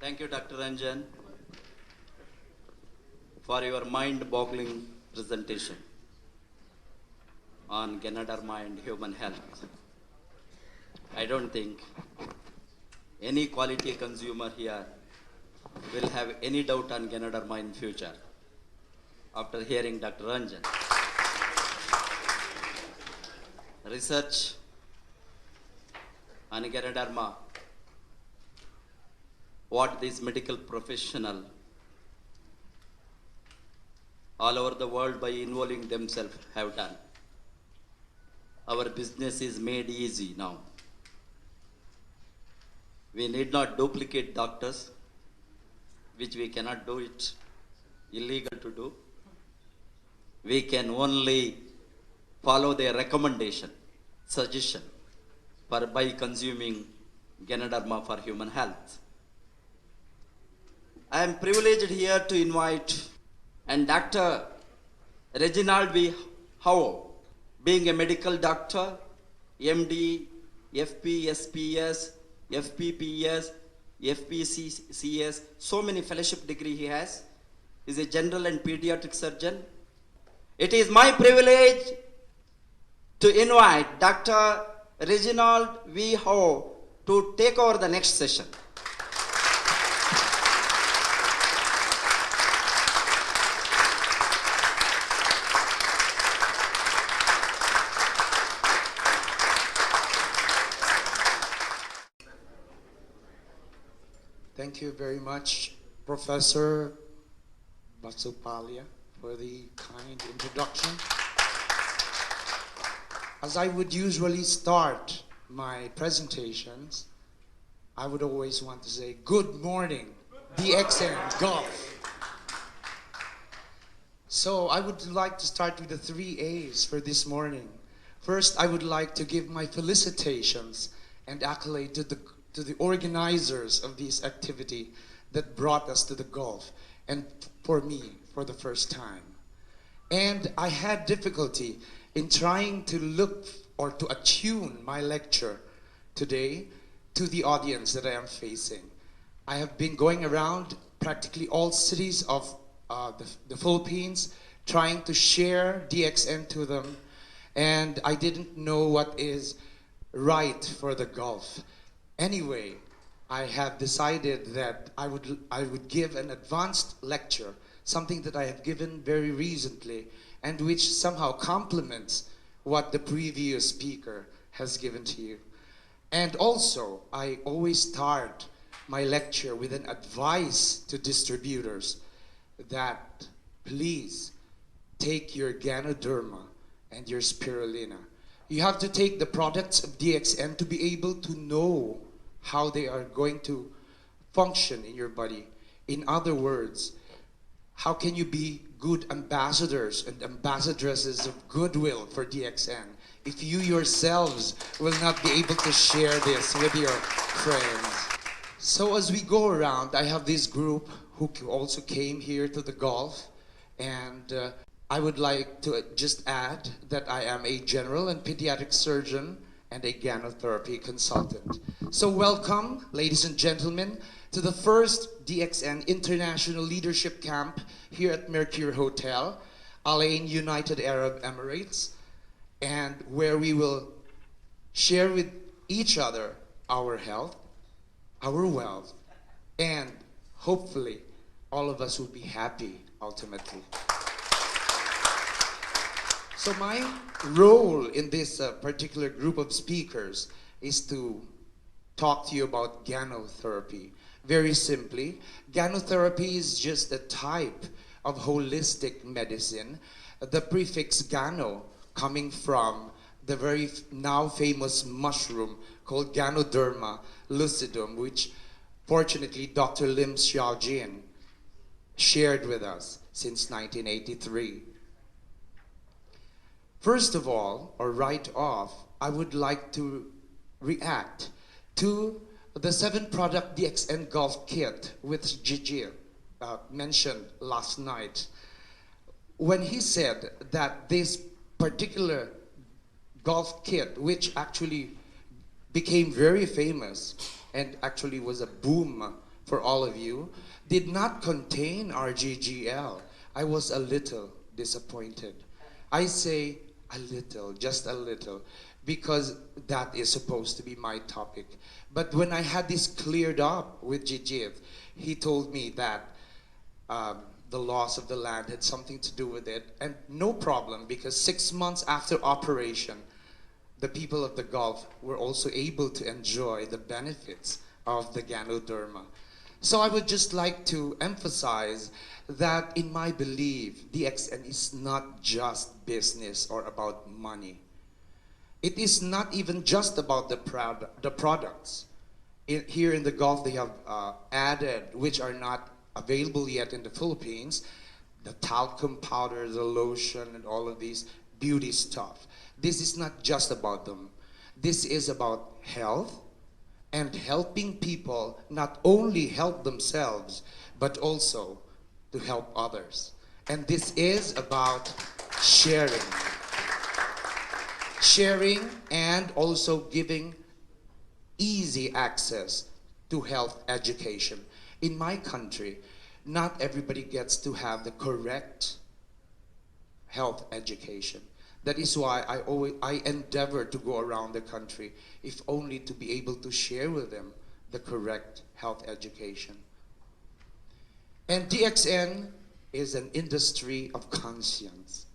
Thank you, Dr. Ranjan, for your mind-boggling presentation on Ganoderma and human health. I don't think any quality consumer here will have any doubt on Ganoderma in future after hearing Dr. Ranjan. Research on Ganoderma, what these medical professionals all over the world by involving themselves have done. Our business is made easy now. We need not duplicate doctors, which we cannot do it, illegal to do. We can only follow their recommendation, suggestion by consuming Ganoderma for human health. I am privileged here to invite and Dr. Reginald Hao, being a medical doctor, MD, FP, SPS, FPPS, FPCS, so many fellowship degree he has. He is a general and pediatric surgeon. It is my privilege to invite Dr. Reginald Hao to take over the next session. Thank you very much, Professor Basupalia, for the kind introduction. As I would usually start my presentations, I would always want to say, good morning, DXN Golf. So I would like to start with the 3 A's for this morning. First, I would like to give my felicitations and accolade to the organizers of this activity that brought us to the golf, and for me, for the first time. And I had difficulty in trying to look or to attune my lecture today to the audience that I am facing. I have been going around practically all cities of the Philippines trying to share DXN to them, and I didn't know what is right for the golf. Anyway, I have decided that I would give an advanced lecture, something that I have given very recently and which somehow complements what the previous speaker has given to you. And also, I always start my lecture with an advice to distributors that please take your Ganoderma and your Spirulina. You have to take the products of DXN to be able to know how they are going to function in your body. In other words, how can you be good ambassadors and ambassadresses of goodwill for DXN if you yourselves will not be able to share this with your friends? So as we go around, I have this group who also came here to the golf, and I would like to just add that I am a general and pediatric surgeon and a ganotherapy consultant. So welcome, ladies and gentlemen, to the first DXN International Leadership Camp here at Mercure Hotel, Alaine, United Arab Emirates, and where we will share with each other our health, our wealth, and hopefully all of us will be happy ultimately. So my role in this particular group of speakers is to talk to you about ganotherapy. Very simply, ganotherapy is just a type of holistic medicine. The prefix gano coming from the very now famous mushroom called Ganoderma lucidum, which fortunately, Dr. Lim Xiaojin shared with us since 1983. First of all, or right off, I would like to react to the 7-product DXN Golf Kit with Gigi mentioned last night. When he said that this particular golf kit, which actually became very famous and actually was a boom for all of you, did not contain RGGL, I was a little disappointed. I say a little, just a little, because that is supposed to be my topic. But when I had this cleared up with Gigi, he told me that the loss of the land had something to do with it, and no problem, because 6 months after operation, the people of the Gulf were also able to enjoy the benefits of the Ganoderma. So I would just like to emphasize that in my belief, DXN is not just business or about money. It is not even just about the products. Here in the Gulf, they have added, which are not available yet in the Philippines, the talcum powder, the lotion, and all of these beauty stuff. This is not just about them. This is about health and helping people not only help themselves, but also to help others. And this is about sharing. Sharing and also giving easy access to health education. In my country, not everybody gets to have the correct health education. That is why I endeavor to go around the country, if only to be able to share with them the correct health education. And DXN is an industry of conscience.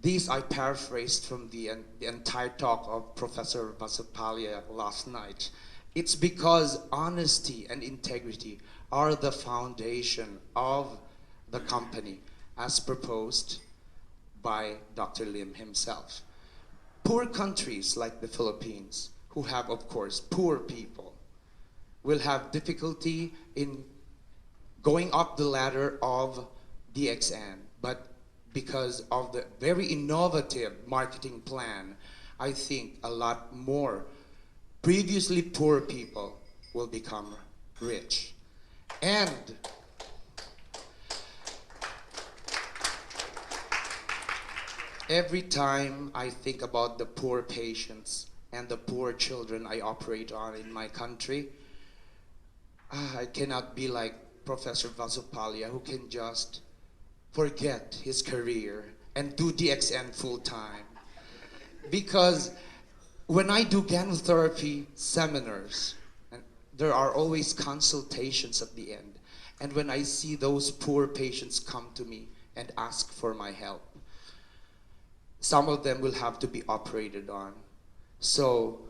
These I paraphrased from the entire talk of Professor Vasapalia last night. It's because honesty and integrity are the foundation of the company, as proposed by Dr. Lim himself. Poor countries like the Philippines, who have, of course, poor people, will have difficulty in going up the ladder of DXN. But because of the very innovative marketing plan, I think a lot more previously poor people will become rich. And every time I think about the poor patients and the poor children I operate on in my country, I cannot be like Professor Vasupalia, who can just forget his career and do DXN full time. Because when I do gynotherapy seminars, and there are always consultations at the end, and when I see those poor patients come to me and ask for my help, some of them will have to be operated on. So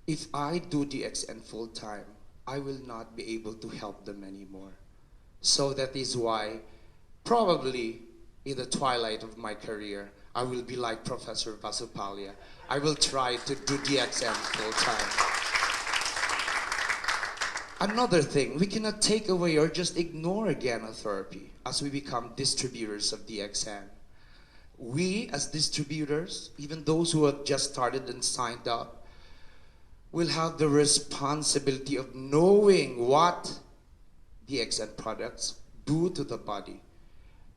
if I do DXN full time, I will not be able to help them anymore. So that is why probably in the twilight of my career, I will be like Professor Vasupalia. I will try to do DXN full time. Another thing, we cannot take away or just ignore gynotherapy as we become distributors of DXN. We as distributors, even those who have just started and signed up, will have the responsibility of knowing what DXN products do to the body.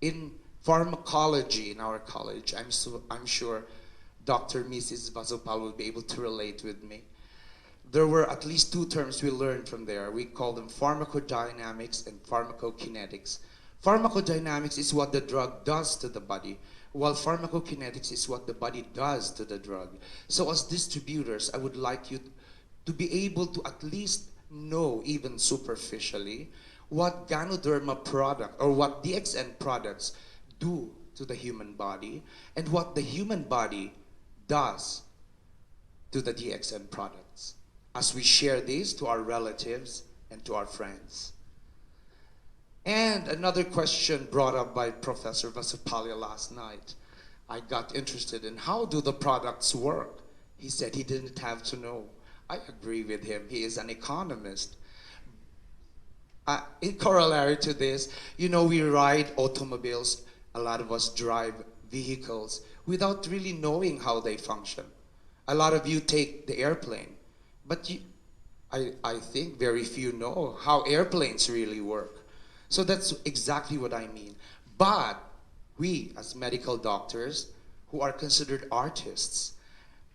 In pharmacology in our college, I'm sure Dr. Mrs. Vasopal will be able to relate with me. There were at least 2 terms we learned from there. We call them pharmacodynamics and pharmacokinetics. Pharmacodynamics is what the drug does to the body, while pharmacokinetics is what the body does to the drug. So as distributors, I would like you to be able to at least know, even superficially, what Ganoderma product or what DXN products do to the human body and what the human body does to the DXN products, as we share these to our relatives and to our friends. And another question brought up by Professor Vasupalia last night. I got interested in how do the products work. He said he didn't have to know. I agree with him. He is an economist. In corollary to this, you know, we ride automobiles. A lot of us drive vehicles without really knowing how they function. A lot of you take the airplane, but I think very few know how airplanes really work. So that's exactly what I mean. But we, as medical doctors, who are considered artists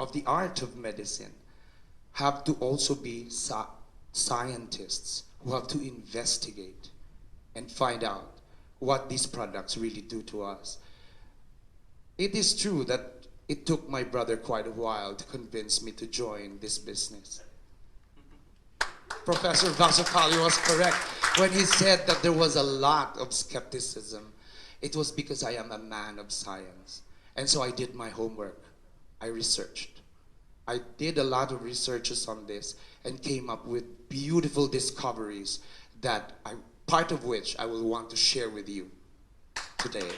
of the art of medicine, have to also be scientists who have to investigate and find out what these products really do to us. It is true that it took my brother quite a while to convince me to join this business. Professor Vasukali was correct when he said that there was a lot of skepticism. It was because I am a man of science. And so I did my homework. I researched. I did a lot of researches on this and came up with beautiful discoveries that part of which I will want to share with you today.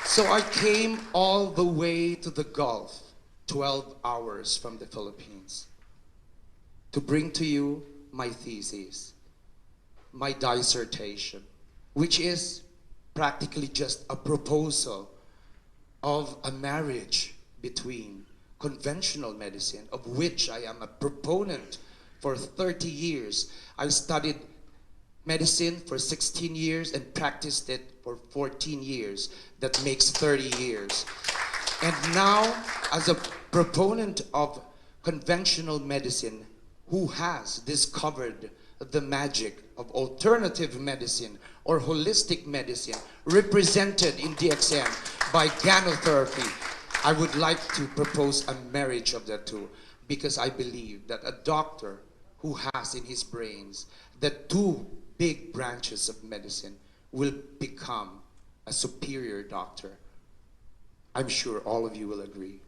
So I came all the way to the Gulf, 12 hours from the Philippines, to bring to you my thesis, my dissertation, which is practically just a proposal of a marriage between conventional medicine, of which I am a proponent for 30 years. I studied medicine for 16 years and practiced it for 14 years. That makes 30 years. And now, as a proponent of conventional medicine, who has discovered the magic of alternative medicine or holistic medicine represented in DXN by gynotherapy, I would like to propose a marriage of the two, because I believe that a doctor who has in his brains the two big branches of medicine will become a superior doctor. I'm sure all of you will agree.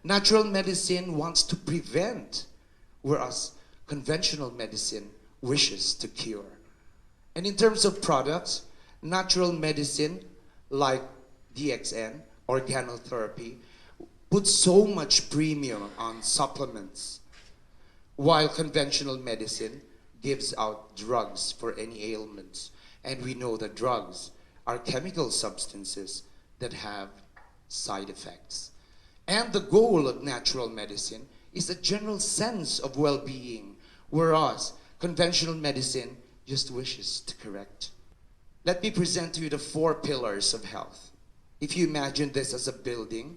Natural medicine wants to prevent, whereas conventional medicine wishes to cure. And in terms of products, natural medicine like DXN, organotherapy, puts so much premium on supplements, while conventional medicine gives out drugs for any ailments. And we know that drugs are chemical substances that have side effects. And the goal of natural medicine is a general sense of well-being, whereas conventional medicine just wishes to correct. Let me present to you the 4 pillars of health. If you imagine this as a building,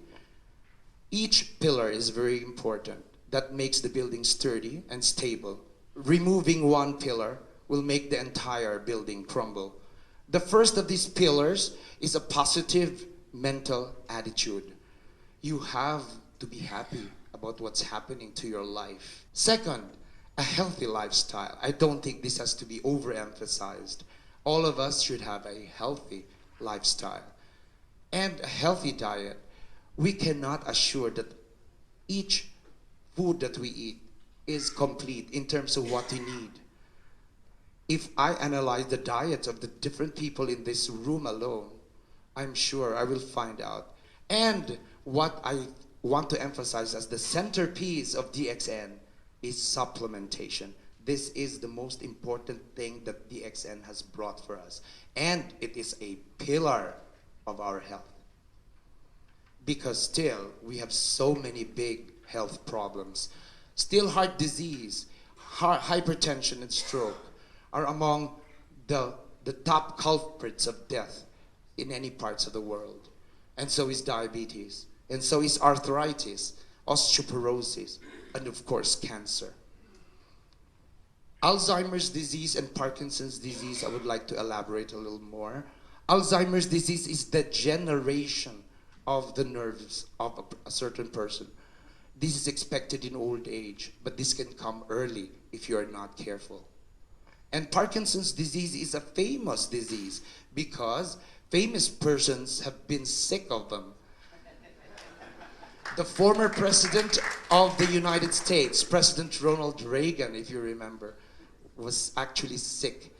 each pillar is very important. That makes the building sturdy and stable. Removing one pillar will make the entire building crumble. The first of these pillars is a positive mental attitude. You have to be happy about what's happening to your life. Second, a healthy lifestyle. I don't think this has to be overemphasized. All of us should have a healthy lifestyle and a healthy diet. We cannot assure that each food that we eat is complete in terms of what we need. If I analyze the diet of the different people in this room alone, I'm sure I will find out. And what I want to emphasize as the centerpiece of DXN is supplementation. This is the most important thing that DXN has brought for us. And it is a pillar of our health. Because still, we have so many big health problems. Still, heart disease, hypertension, and stroke are among the top culprits of death in any parts of the world. And so is diabetes. And so is arthritis, osteoporosis, and of course, cancer. Alzheimer's disease and Parkinson's disease, I would like to elaborate a little more. Alzheimer's disease is the degeneration of the nerves of a certain person. This is expected in old age, but this can come early if you are not careful. And Parkinson's disease is a famous disease because famous persons have been sick of them. The former president of the United States, President Ronald Reagan, if you remember, was actually sick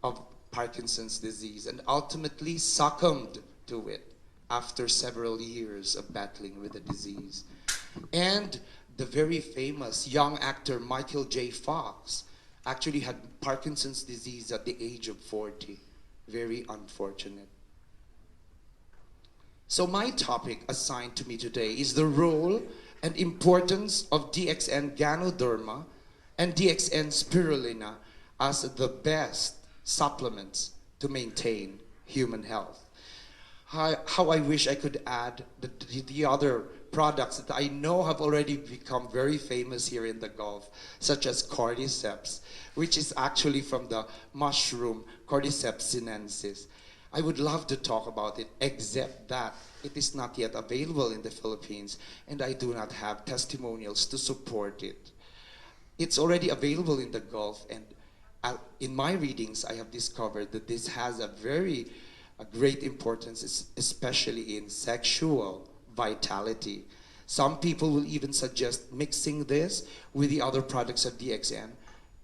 of Parkinson's disease and ultimately succumbed to it after several years of battling with the disease. And the very famous young actor Michael J. Fox actually had Parkinson's disease at the age of 40. Very unfortunate. So my topic assigned to me today is the role and importance of DXN Ganoderma and DXN Spirulina as the best supplements to maintain human health. How I wish I could add the other products that I know have already become very famous here in the Gulf, such as cordyceps, which is actually from the mushroom Cordyceps sinensis. I would love to talk about it, except that it is not yet available in the Philippines, and I do not have testimonials to support it. It's already available in the Gulf, and in my readings, I have discovered that this has a great importance, especially in sexual vitality. Some people will even suggest mixing this with the other products of DXN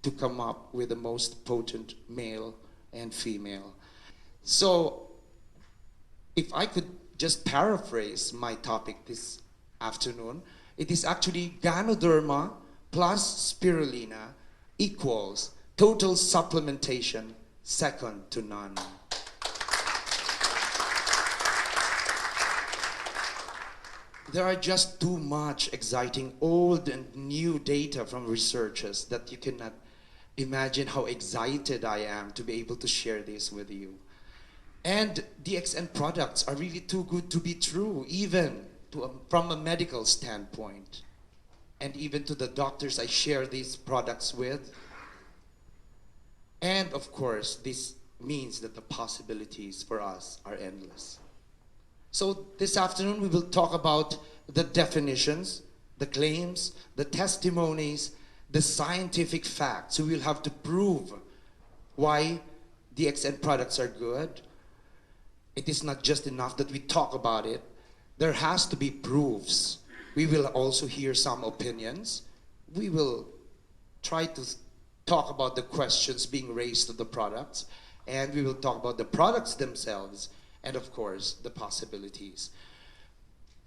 to come up with the most potent male and female. So, if I could just paraphrase my topic this afternoon, it is actually Ganoderma plus Spirulina equals total supplementation second to none. There are just too much exciting old and new data from researchers that you cannot imagine how excited I am to be able to share this with you. And DXN products are really too good to be true, even from a medical standpoint. And even to the doctors I share these products with. And of course, this means that the possibilities for us are endless. So this afternoon we will talk about the definitions, the claims, the testimonies, the scientific facts. We will have to prove why DXN products are good. It is not just enough that we talk about it. There has to be proofs. We will also hear some opinions. We will try to talk about the questions being raised to the products, and we will talk about the products themselves, and of course, the possibilities.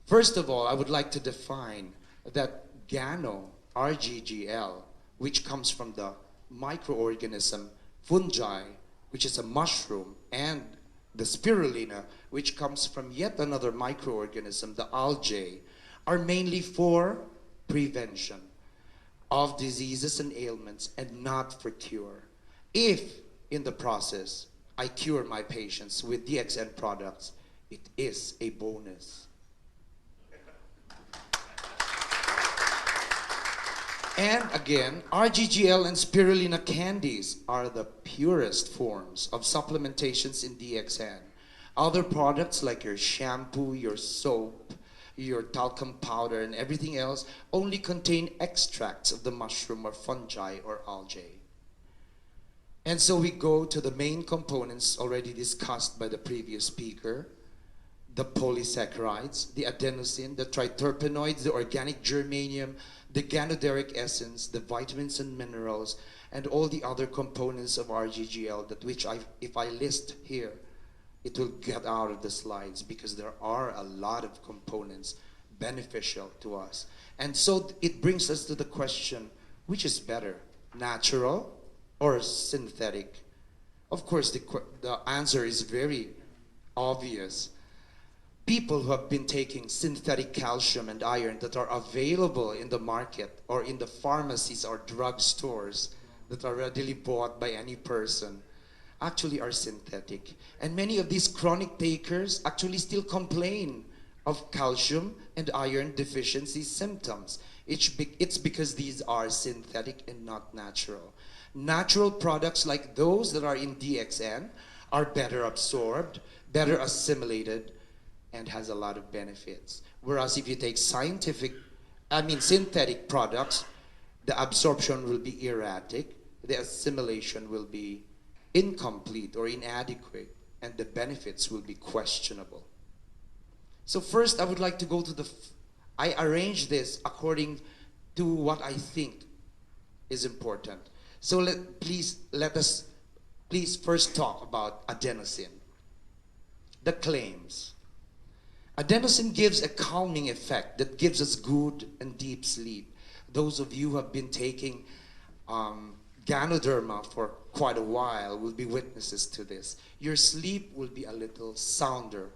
First of all, I would like to define that Gano, RGGL, which comes from the microorganism fungi, which is a mushroom, and the spirulina, which comes from yet another microorganism, the algae, are mainly for prevention of diseases and ailments and not for cure. If, in the process, I cure my patients with DXN products, it is a bonus. And again, RGGL and spirulina candies are the purest forms of supplementations in DXN. Other products like your shampoo, your soap, your talcum powder, and everything else only contain extracts of the mushroom or fungi or algae. And so we go to the main components already discussed by the previous speaker, the polysaccharides, the adenosine, the triterpenoids, the organic germanium, the ganoderic essence, the vitamins and minerals, and all the other components of RGGL that if I list here, it will get out of the slides because there are a lot of components beneficial to us. And so it brings us to the question, which is better, natural or synthetic? Of course, the answer is very obvious. People who have been taking synthetic calcium and iron that are available in the market or in the pharmacies or drugstores that are readily bought by any person actually are synthetic. And many of these chronic takers actually still complain of calcium and iron deficiency symptoms. It's because these are synthetic and not natural. Natural products like those that are in DXN are better absorbed, better assimilated, and has a lot of benefits. Whereas if you take synthetic products, the absorption will be erratic, the assimilation will be incomplete or inadequate, and the benefits will be questionable. So first, I would like to go to I arranged this according to what I think is important. So please first talk about adenosine. The claims. Adenosine gives a calming effect that gives us good and deep sleep. Those of you who have been taking Ganoderma for quite a while will be witnesses to this. Your sleep will be a little sounder.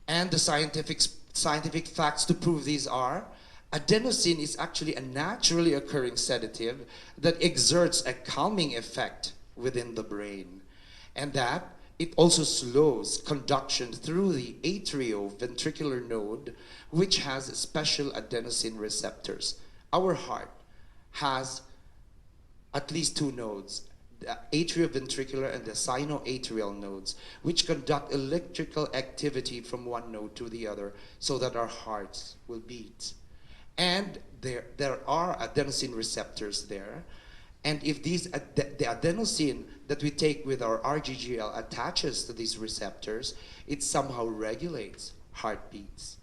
And the scientific facts to prove these are, adenosine is actually a naturally occurring sedative that exerts a calming effect within the brain. And that it also slows conduction through the atrioventricular node, which has special adenosine receptors. Our heart has at least two nodes, the atrioventricular and the sinoatrial nodes, which conduct electrical activity from one node to the other so that our hearts will beat. And there are adenosine receptors there. And if the adenosine that we take with our RGGL attaches to these receptors, it somehow regulates heartbeats.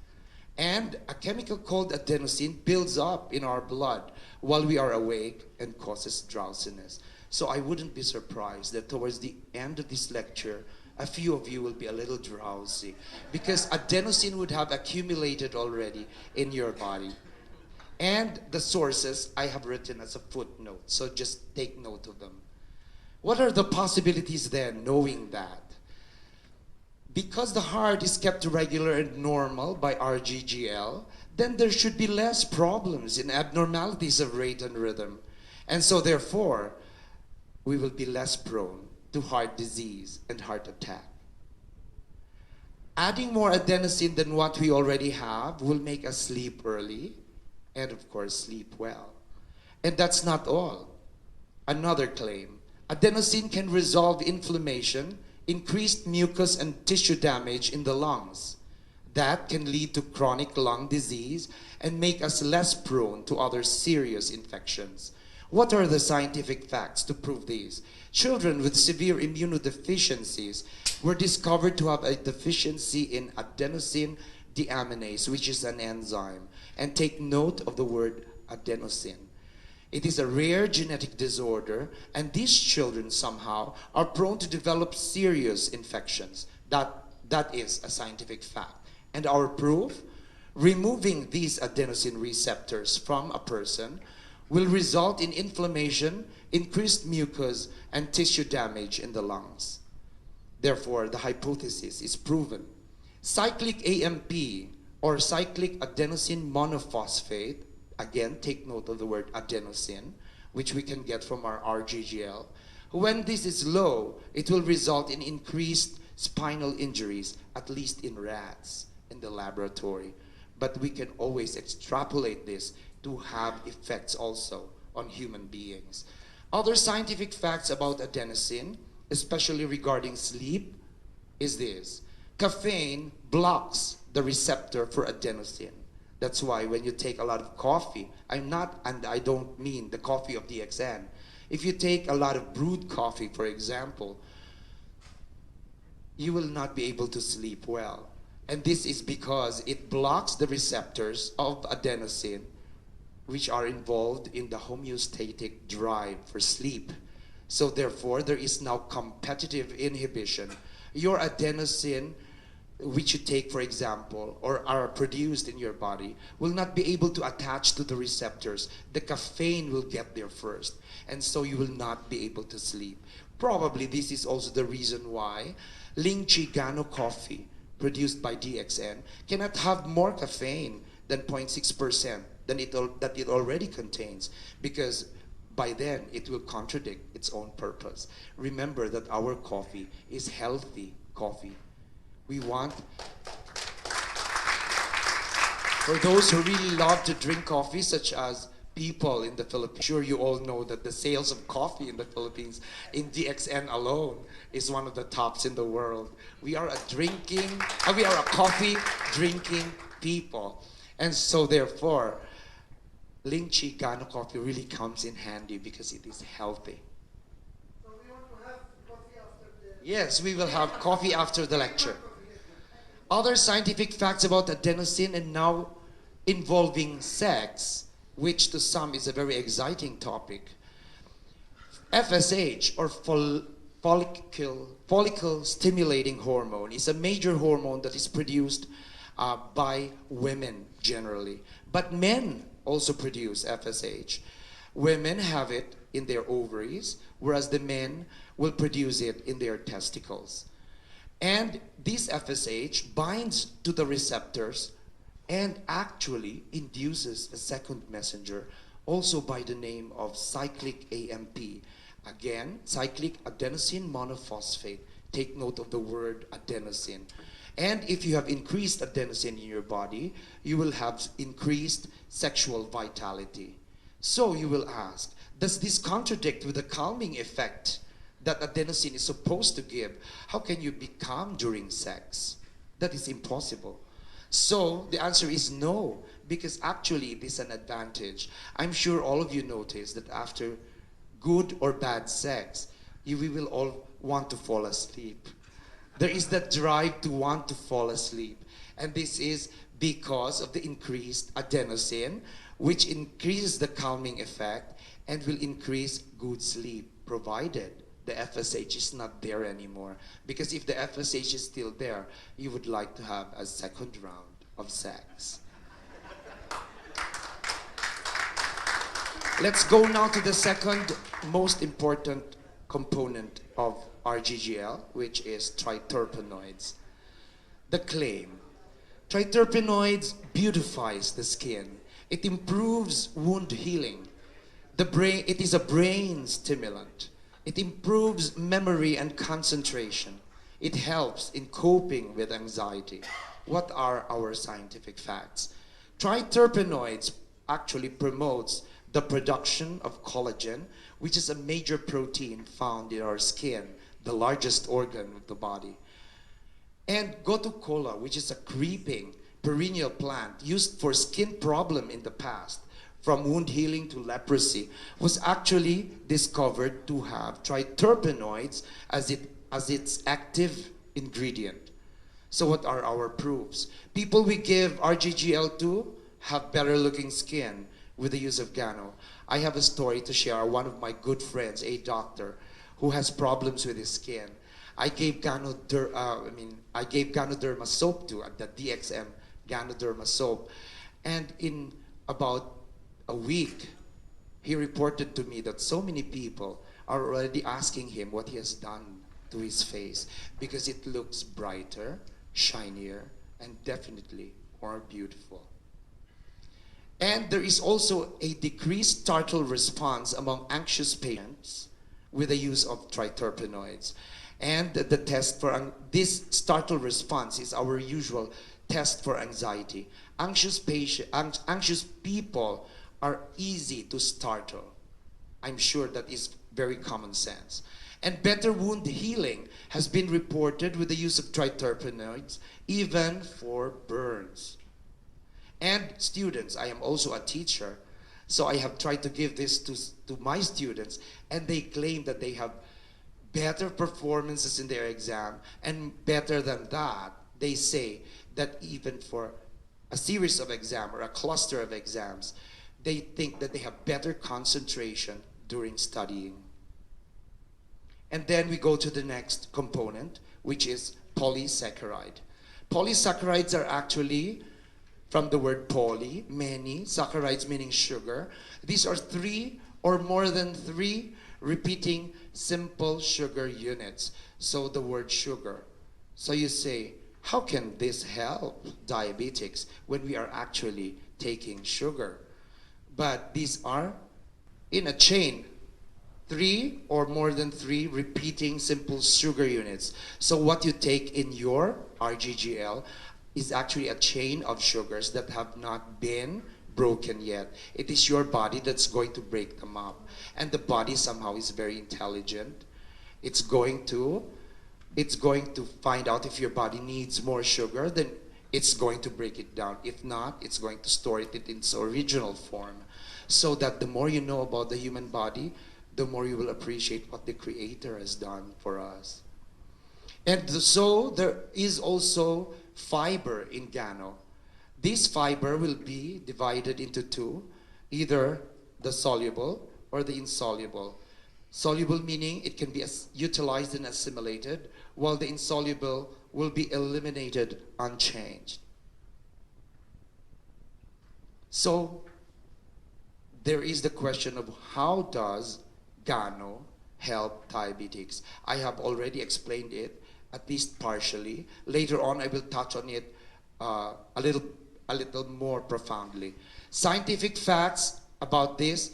And a chemical called adenosine builds up in our blood while we are awake and causes drowsiness. So I wouldn't be surprised that towards the end of this lecture, a few of you will be a little drowsy because adenosine would have accumulated already in your body. And the sources I have written as a footnote, so just take note of them. What are the possibilities then, knowing that? Because the heart is kept regular and normal by RGGL, then there should be less problems in abnormalities of rate and rhythm. And so therefore, we will be less prone to heart disease and heart attack. Adding more adenosine than what we already have will make us sleep early and of course sleep well. And that's not all. Another claim, adenosine can resolve inflammation, increased mucus and tissue damage in the lungs. That can lead to chronic lung disease and make us less prone to other serious infections. What are the scientific facts to prove these? Children with severe immunodeficiencies were discovered to have a deficiency in adenosine deaminase, which is an enzyme. And take note of the word adenosine. It is a rare genetic disorder, and these children somehow are prone to develop serious infections. That is a scientific fact. And our proof? Removing these adenosine receptors from a person will result in inflammation, increased mucus, and tissue damage in the lungs. Therefore, the hypothesis is proven. Cyclic AMP, or cyclic adenosine monophosphate, again, take note of the word adenosine, which we can get from our RGGL. When this is low, it will result in increased spinal injuries, at least in rats in the laboratory. But we can always extrapolate this to have effects also on human beings. Other scientific facts about adenosine, especially regarding sleep, is this. Caffeine blocks the receptor for adenosine. That's why when you take a lot of coffee, and I don't mean the coffee of DXN. If you take a lot of brewed coffee, for example, you will not be able to sleep well. And this is because it blocks the receptors of adenosine, which are involved in the homeostatic drive for sleep. So therefore, there is now competitive inhibition. Your adenosine, which you take, for example, or are produced in your body, will not be able to attach to the receptors. The caffeine will get there first, and so you will not be able to sleep. Probably this is also the reason why Lychee Gano coffee, produced by DXN, cannot have more caffeine than 0.6% that it already contains, because by then it will contradict its own purpose. Remember that our coffee is healthy coffee. We want, for those who really love to drink coffee, such as people in the Philippines, sure you all know that the sales of coffee in the Philippines, in DXN alone, is one of the tops in the world. We are a coffee drinking people. And so therefore, Lychee Gano coffee really comes in handy because it is healthy. So we want to have coffee after the... Yes, we will have coffee after the lecture. Other scientific facts about adenosine, and now involving sex, which to some is a very exciting topic. FSH, or follicle stimulating hormone, is a major hormone that is produced by women generally. But men also produce FSH. Women have it in their ovaries, whereas the men will produce it in their testicles. And this FSH binds to the receptors and actually induces a second messenger, also by the name of cyclic AMP. Again, cyclic adenosine monophosphate. Take note of the word adenosine. And if you have increased adenosine in your body, you will have increased sexual vitality. So you will ask, does this contradict with the calming effect that adenosine is supposed to give? How can you be calm during sex? That is impossible. So the answer is no, because actually it is an advantage. I'm sure all of you notice that after good or bad sex, we will all want to fall asleep. There is that drive to want to fall asleep. And this is because of the increased adenosine, which increases the calming effect and will increase good sleep, provided the FSH is not there anymore. Because if the FSH is still there, you would like to have a second round of sex. Let's go now to the second most important component of RGGL, which is triterpenoids. The claim: triterpenoids beautifies the skin. It improves wound healing. It is a brain stimulant. It improves memory and concentration. It helps in coping with anxiety. What are our scientific facts? Triterpenoids actually promotes the production of collagen, which is a major protein found in our skin, the largest organ of the body. And gotu-kola, which is a creeping perennial plant used for skin problem in the past, from wound healing to leprosy, was actually discovered to have triterpenoids as its active ingredient. So what are our proofs? People we give RGGL to have better looking skin with the use of Gano. I have a story to share. One of my good friends, a doctor, who has problems with his skin. I gave Ganoderma soap to, the DXM Ganoderma soap, and in about a week, he reported to me that so many people are already asking him what he has done to his face, because it looks brighter, shinier, and definitely more beautiful. And there is also a decreased startle response among anxious patients with the use of triterpenoids. And the test for this startle response is our usual test for anxiety. Anxious people are easy to startle. I'm sure that is very common sense. And better wound healing has been reported with the use of triterpenoids, even for burns. And students, I am also a teacher, so I have tried to give this to my students, and they claim that they have better performances in their exam, and better than that, they say that even for a series of exams or a cluster of exams, they think that they have better concentration during studying. And then we go to the next component, which is polysaccharide. Polysaccharides are actually from the word poly, many, saccharides meaning sugar. These are 3 or more than 3 repeating simple sugar units. So the word sugar. So you say, how can this help diabetics when we are actually taking sugar? But these are in a chain, 3 or more than 3 repeating simple sugar units. So what you take in your RGGL is actually a chain of sugars that have not been broken yet. It is your body that's going to break them up. And the body somehow is very intelligent. It's going to find out if your body needs more sugar, then it's going to break it down. If not, it's going to store it in its original form. So that the more you know about the human body, the more you will appreciate what the Creator has done for us. And so there is also fiber in Gano. This fiber will be divided into 2, either the soluble or the insoluble. Soluble meaning it can be utilized and assimilated, while the insoluble will be eliminated unchanged. So there is the question of how does Gano help diabetics? I have already explained it, at least partially. Later on, I will touch on it a little more profoundly. Scientific facts about this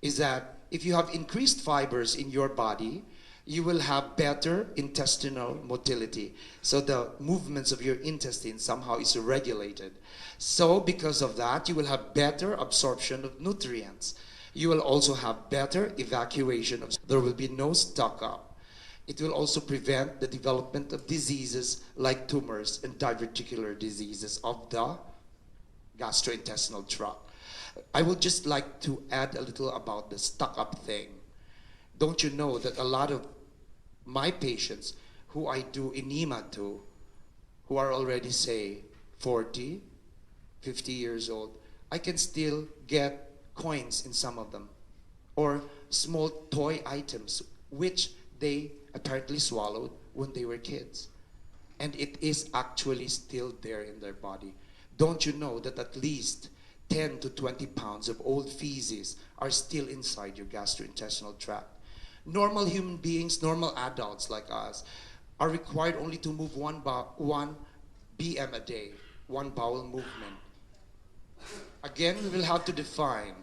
is that if you have increased fibers in your body, you will have better intestinal motility. So the movements of your intestine somehow is regulated. So because of that, you will have better absorption of nutrients. You will also have better evacuation of, there will be no stock up. It will also prevent the development of diseases like tumors and diverticular diseases of the gastrointestinal tract. I would just like to add a little about the stuck up thing. Don't you know that a lot of my patients who I do enema to, who are already, say, 40, 50 years old, I can still get coins in some of them, or small toy items which they apparently swallowed when they were kids. And it is actually still there in their body. Don't you know that at least 10 to 20 pounds of old feces are still inside your gastrointestinal tract? Normal human beings, normal adults like us, are required only to move 1 BM a day, 1 bowel movement. Again, we will have to define.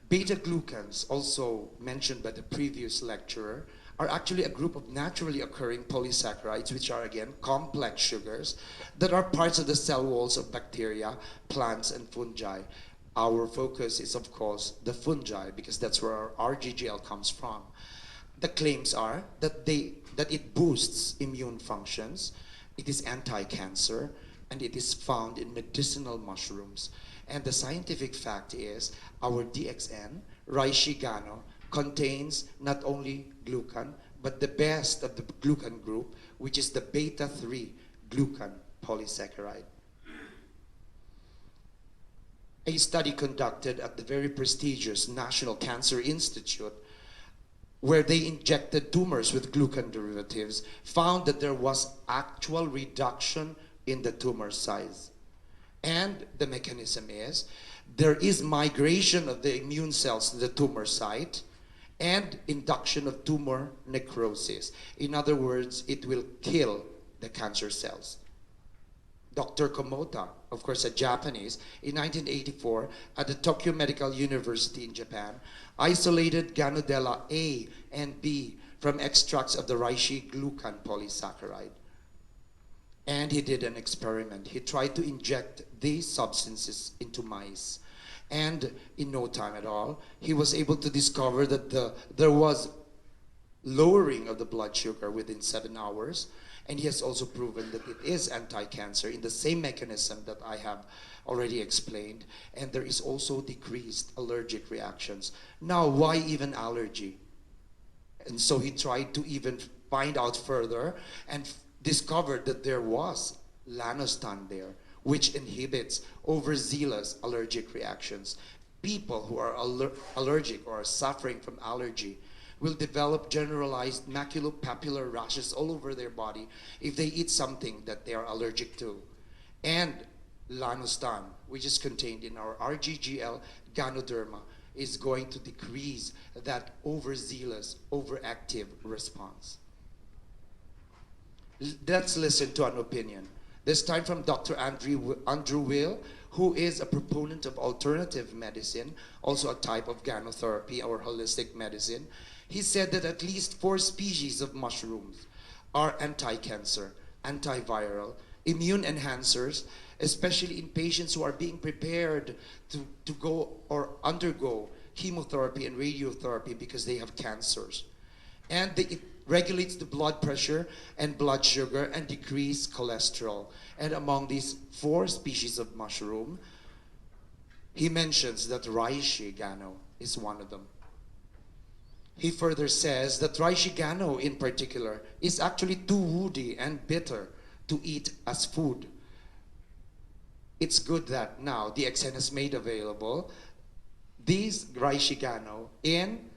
Beta-glucans, also mentioned by the previous lecturer, are actually a group of naturally occurring polysaccharides, which are again complex sugars that are parts of the cell walls of bacteria, plants, and fungi. Our focus is, of course, the fungi, because that's where our RGGL comes from. The claims are that it boosts immune functions, it is anti-cancer, and it is found in medicinal mushrooms. And the scientific fact is our DXN, Reishi Gano, contains not only glucan, but the best of the glucan group, which is the beta-3 glucan polysaccharide. A study conducted at the very prestigious National Cancer Institute, where they injected tumors with glucan derivatives, found that there was actual reduction in the tumor size. And the mechanism is, there is migration of the immune cells to the tumor site and induction of tumor necrosis. In other words, it will kill the cancer cells. Dr. Komota, of course a Japanese, in 1984 at the Tokyo Medical University in Japan, isolated Ganodella A and B from extracts of the reishi glucan polysaccharide. And he did an experiment. He tried to inject these substances into mice. And in no time at all, he was able to discover that there was lowering of the blood sugar within 7 hours. And he has also proven that it is anti-cancer in the same mechanism that I have already explained. And there is also decreased allergic reactions. Now, why even allergy? And so he tried to even find out further and discovered that there was lanostan there, which inhibits overzealous allergic reactions. People who are allergic or are suffering from allergy will develop generalized maculopapular rashes all over their body if they eat something that they are allergic to. And lanostan, which is contained in our RGGL Ganoderma, is going to decrease that overzealous, overactive response. Let's listen to an opinion. This time from Dr. Andrew Will, who is a proponent of alternative medicine, also a type of ganotherapy or holistic medicine. He said that at least 4 species of mushrooms are anti-cancer, antiviral, immune enhancers, especially in patients who are being prepared to go or undergo chemotherapy and radiotherapy because they have cancers. And it regulates the blood pressure and blood sugar and decrease cholesterol. And among these 4 species of mushroom, he mentions that reishi gano is one of them. He further says that reishi gano in particular is actually too woody and bitter to eat as food. It's good that now DXN has made available these reishi gano in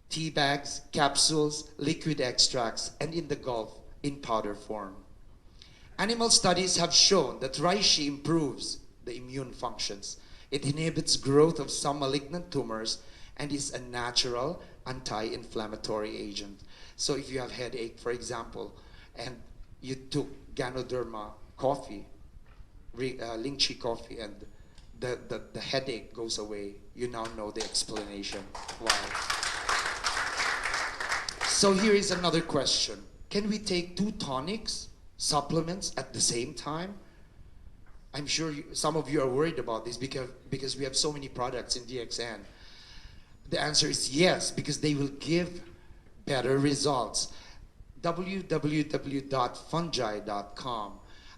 tea bags, capsules, liquid extracts, and in the Gulf in powder form. Animal studies have shown that reishi improves the immune functions. It inhibits growth of some malignant tumors and is a natural anti-inflammatory agent. So if you have headache, for example, and you took Ganoderma coffee, lychee coffee, and the headache goes away, you now know the explanation why. So here is another question. Can we take 2 tonics, supplements at the same time? I'm sure some of you are worried about this because we have so many products in DXN. The answer is yes, because they will give better results. www.fungi.com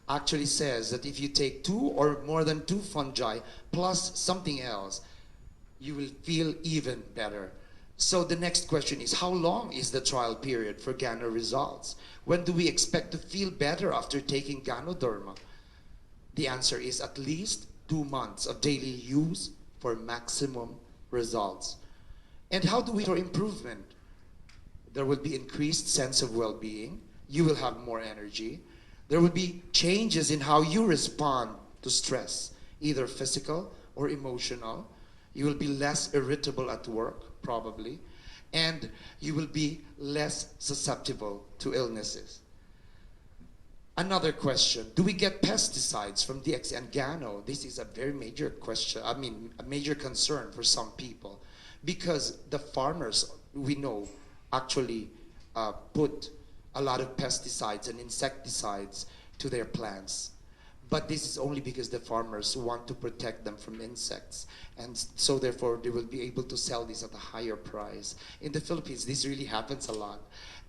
actually says that if you take 2 or more than 2 fungi plus something else, you will feel even better. So the next question is, how long is the trial period for Gano results? When do we expect to feel better after taking Ganoderma? The answer is at least 2 months of daily use for maximum results. And how do we for improvement? There will be increased sense of well-being. You will have more energy. There will be changes in how you respond to stress, either physical or emotional. You will be less irritable at work, probably, and you will be less susceptible to illnesses. Another question, do we get pesticides from DXN Gano? This is a very major question, a major concern for some people, because the farmers, we know, actually put a lot of pesticides and insecticides to their plants. But this is only because the farmers want to protect them from insects. And so therefore, they will be able to sell this at a higher price. In the Philippines, this really happens a lot.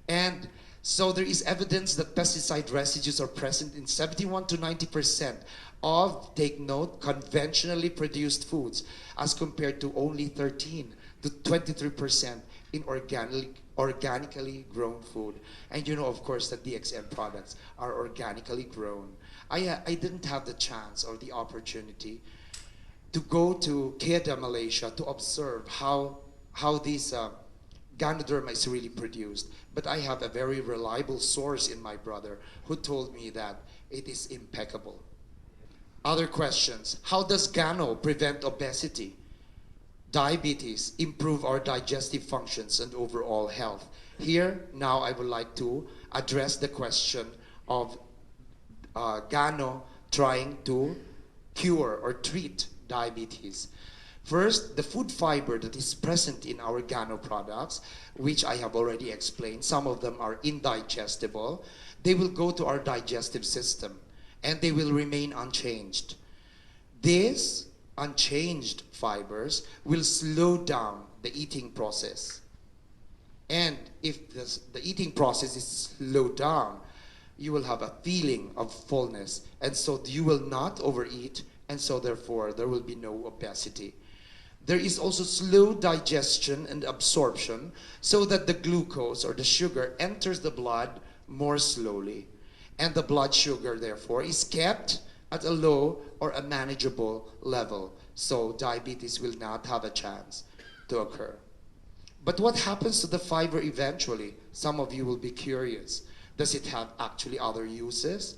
And so there is evidence that pesticide residues are present in 71 to 90% of, take note, conventionally produced foods, as compared to only 13 to 23% in organically grown food. And you know, of course, that DXN products are organically grown. I didn't have the chance or the opportunity to go to Kedah, Malaysia, to observe how this Ganoderma is really produced. But I have a very reliable source in my brother who told me that it is impeccable. Other questions. How does Gano prevent obesity, diabetes, improve our digestive functions, and overall health? Here, now I would like to address the question of Gano trying to cure or treat diabetes. First, the food fiber that is present in our Gano products, which I have already explained, some of them are indigestible. They will go to our digestive system and they will remain unchanged. These unchanged fibers will slow down the eating process. And if the eating process is slowed down, you will have a feeling of fullness, and so you will not overeat, and so therefore there will be no obesity. There is also slow digestion and absorption, so that the glucose or the sugar enters the blood more slowly, and the blood sugar therefore is kept at a low or a manageable level, so diabetes will not have a chance to occur. But what happens to the fiber eventually? Some of you will be curious. Does it have actually other uses?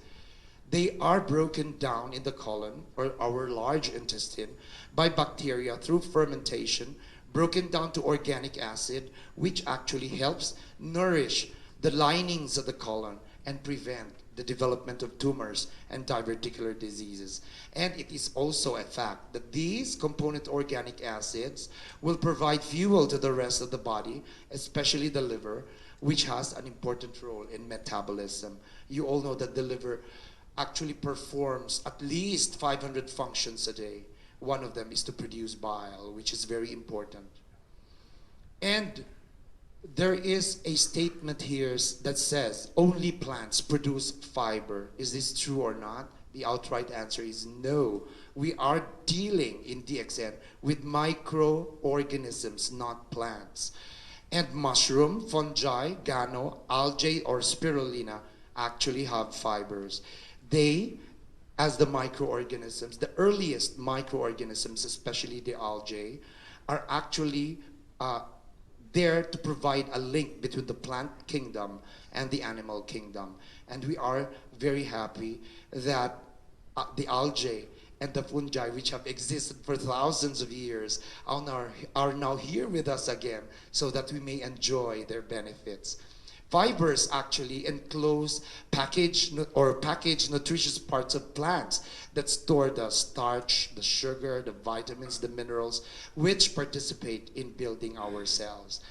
They are broken down in the colon or our large intestine by bacteria through fermentation, broken down to organic acid, which actually helps nourish the linings of the colon and prevent the development of tumors and diverticular diseases. And it is also a fact that these component organic acids will provide fuel to the rest of the body, especially the liver, which has an important role in metabolism. You all know that the liver actually performs at least 500 functions a day. One of them is to produce bile, which is very important. And there is a statement here that says only plants produce fiber. Is this true or not? The outright answer is no. We are dealing in DXN with microorganisms, not plants. And mushroom, fungi, Gano, algae, or spirulina actually have fibers. They, as the microorganisms, the earliest microorganisms, especially the algae, are actually there to provide a link between the plant kingdom and the animal kingdom. And we are very happy that the algae and the fungi which have existed for thousands of years are now here with us again so that we may enjoy their benefits. Fibers actually enclose packaged nutritious parts of plants that store the starch, the sugar, the vitamins, the minerals, which participate in building our cells.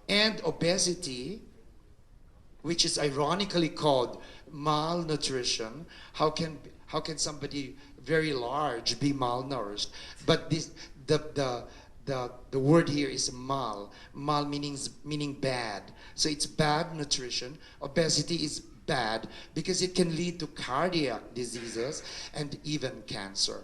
And obesity, which is ironically called malnutrition, how can somebody very large be malnourished? But this the word here is mal. Mal meaning bad. So it's bad nutrition. Obesity is bad because it can lead to cardiac diseases and even cancer.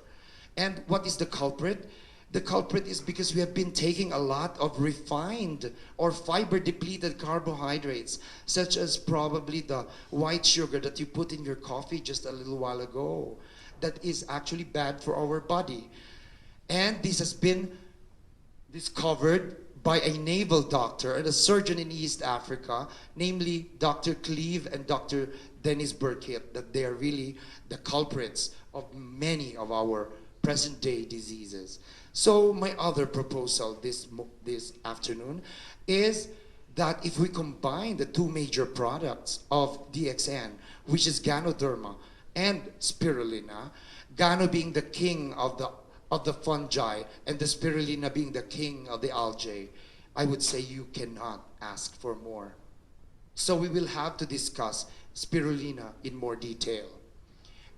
And what is the culprit? The culprit is because we have been taking a lot of refined or fiber-depleted carbohydrates, such as probably the white sugar that you put in your coffee just a little while ago. That is actually bad for our body. And this has been discovered by a naval doctor and a surgeon in East Africa, namely Dr. Cleve and Dr. Dennis Burkitt, that they are really the culprits of many of our present-day diseases. So my other proposal this afternoon is that if we combine the two major products of DXN, which is Ganoderma and Spirulina, Gano being the king of the fungi and the Spirulina being the king of the algae, I would say you cannot ask for more. So we will have to discuss Spirulina in more detail.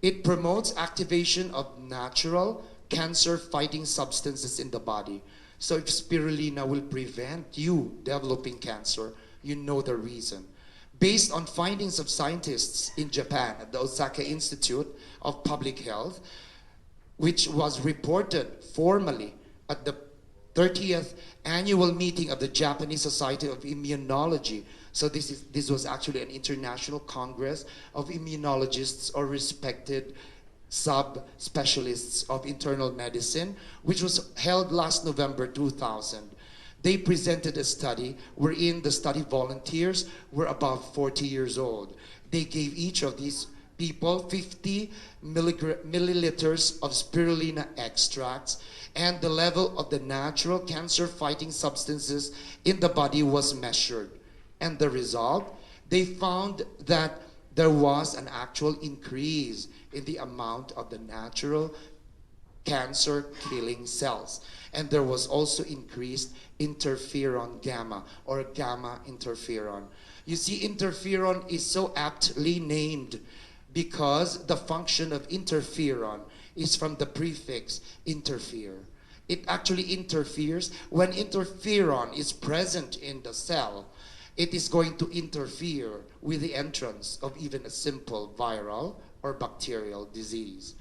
It promotes activation of natural cancer-fighting substances in the body. So if Spirulina will prevent you developing cancer, you know the reason. Based on findings of scientists in Japan at the Osaka Institute of Public Health, which was reported formally at the 30th annual meeting of the Japanese Society of Immunology. So this was actually an international congress of immunologists or respected sub-specialists of internal medicine, which was held last November 2000. They presented a study wherein the study volunteers were above 40 years old. They gave each of these people 50 milliliters of spirulina extracts, and the level of the natural cancer-fighting substances in the body was measured. And the result, they found that there was an actual increase in the amount of the natural cancer-killing cells. And there was also increased interferon gamma, or gamma interferon. You see, interferon is so aptly named because the function of interferon is from the prefix interfere. It actually interferes. When interferon is present in the cell, it is going to interfere with the entrance of even a simple viral or bacterial disease.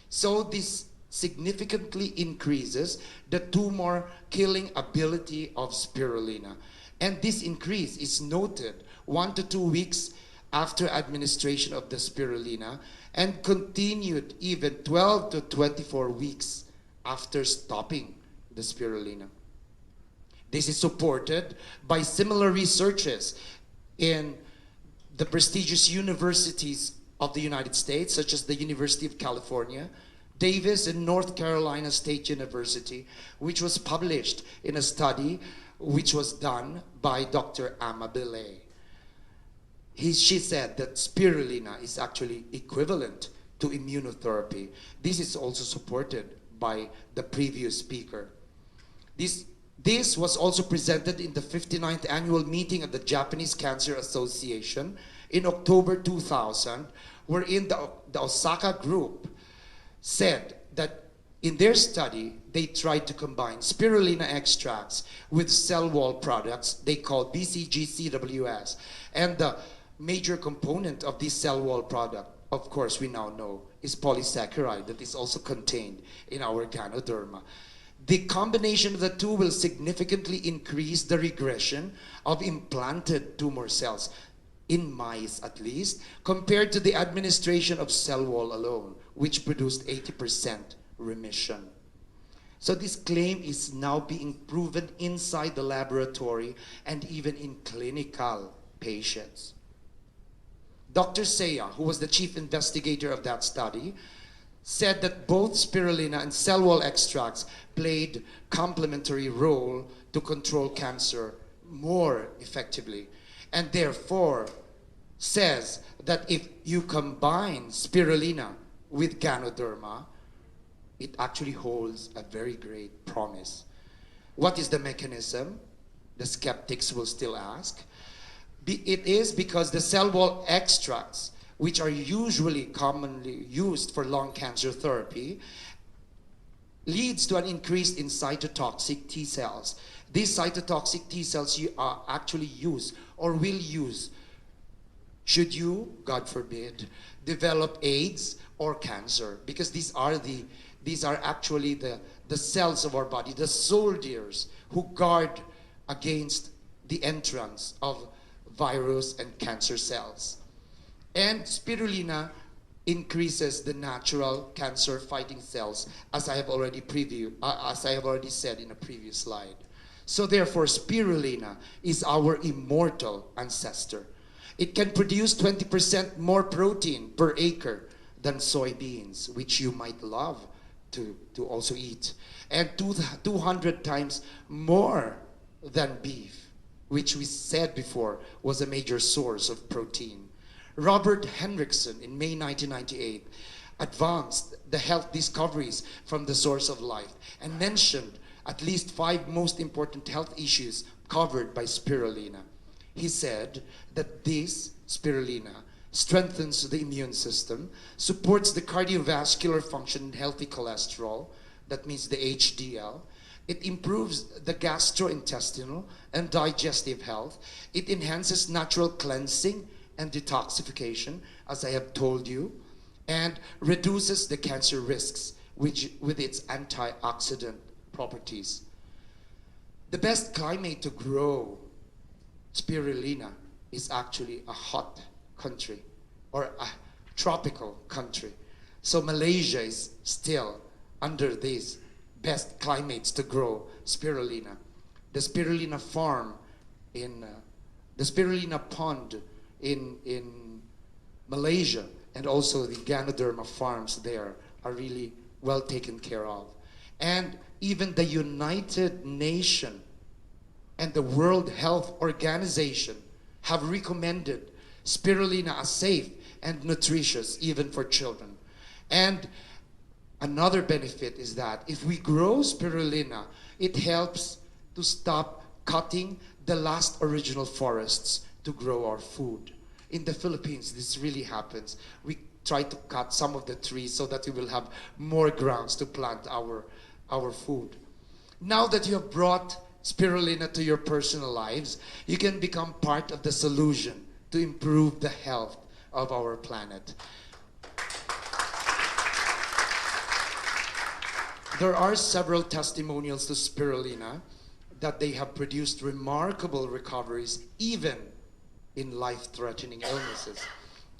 So this significantly increases the tumor killing ability of spirulina. And this increase is noted 1 to 2 weeks after administration of the spirulina and continued even 12 to 24 weeks after stopping the spirulina. This is supported by similar researches in the prestigious universities of the United States, such as the University of California, Davis, and North Carolina State University, which was published in a study which was done by Dr. Amabile. She said that spirulina is actually equivalent to immunotherapy. This is also supported by the previous speaker. This was also presented in the 59th annual meeting of the Japanese Cancer Association in October 2000, wherein the Osaka group said that in their study, they tried to combine spirulina extracts with cell wall products they called BCG-CWS. And the major component of this cell wall product, of course, we now know, is polysaccharide that is also contained in our Ganoderma. The combination of the two will significantly increase the regression of implanted tumor cells, in mice at least, compared to the administration of cell wall alone, which produced 80% remission. So this claim is now being proven inside the laboratory and even in clinical patients. Dr. Seya, who was the chief investigator of that study, said that both spirulina and cell wall extracts played complementary role to control cancer more effectively, and therefore says that if you combine spirulina with Ganoderma, it actually holds a very great promise. What is the mechanism? The skeptics will still ask. It is because the cell wall extracts, which are usually commonly used for lung cancer therapy, leads to an increase in cytotoxic T cells. These cytotoxic T cells you are actually use or will use should you, God forbid, develop AIDS or cancer, because these are actually the cells of our body, the soldiers who guard against the entrance of virus and cancer cells. And spirulina increases the natural cancer fighting cells, as I have already said in a previous slide. So therefore, spirulina is our immortal ancestor. It can produce 20% more protein per acre than soybeans, which you might love to also eat, and 200 times more than beef, which we said before was a major source of protein. Robert Hendrickson in May 1998 advanced the health discoveries from the source of life and mentioned at least 5 most important health issues covered by spirulina. He said that this spirulina strengthens the immune system, supports the cardiovascular function and healthy cholesterol, that means the HDL. It improves the gastrointestinal and digestive health. It enhances natural cleansing and detoxification, as I have told you, and reduces the cancer risks with its antioxidant properties. The best climate to grow spirulina is actually a hot country or a tropical country. So Malaysia is still under these best climates to grow spirulina. The spirulina farm the spirulina pond in Malaysia and also the Ganoderma farms there are really well taken care of. And even the United Nations and the World Health Organization have recommended spirulina as safe and nutritious even for children. And another benefit is that if we grow spirulina, it helps to stop cutting the last original forests to grow our food. In the Philippines, this really happens. We try to cut some of the trees so that we will have more grounds to plant our food. Now that you have brought spirulina to your personal lives, you can become part of the solution to improve the health of our planet. There are several testimonials to spirulina that they have produced remarkable recoveries even in life-threatening illnesses.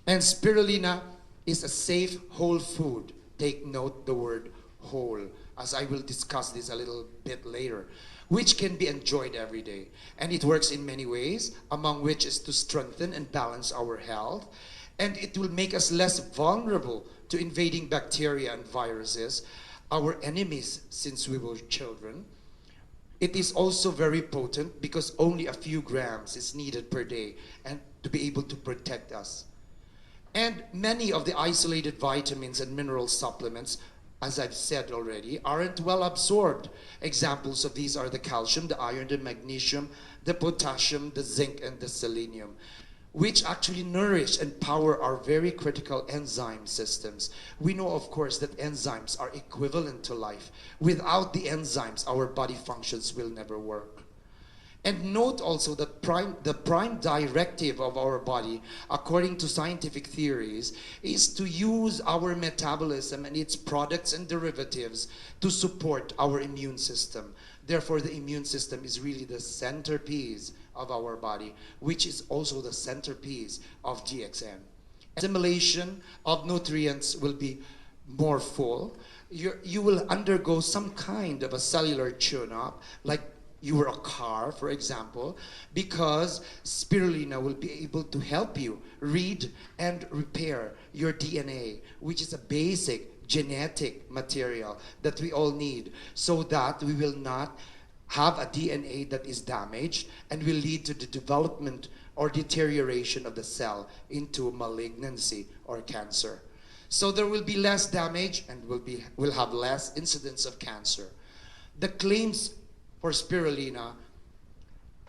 And spirulina is a safe whole food. Take note the word whole, as I will discuss this a little bit later, which can be enjoyed every day. And it works in many ways, among which is to strengthen and balance our health. And it will make us less vulnerable to invading bacteria and viruses, our enemies since we were children. It is also very potent because only a few grams is needed per day and to be able to protect us. And many of the isolated vitamins and mineral supplements, as I've said already, aren't well absorbed. Examples of these are the calcium, the iron, the magnesium, the potassium, the zinc, and the selenium, which actually nourish and power our very critical enzyme systems. We know, of course, that enzymes are equivalent to life. Without the enzymes, our body functions will never work. And note also that the prime directive of our body, according to scientific theories, is to use our metabolism and its products and derivatives to support our immune system. Therefore, the immune system is really the centerpiece of our body, which is also the centerpiece of GXN. Assimilation of nutrients will be more full. You will undergo some kind of a cellular tune-up, like you were a car, for example, because spirulina will be able to help you read and repair your DNA, which is a basic genetic material that we all need so that we will not have a DNA that is damaged and will lead to the development or deterioration of the cell into malignancy or cancer. So there will be less damage and will have less incidence of cancer. The claims for spirulina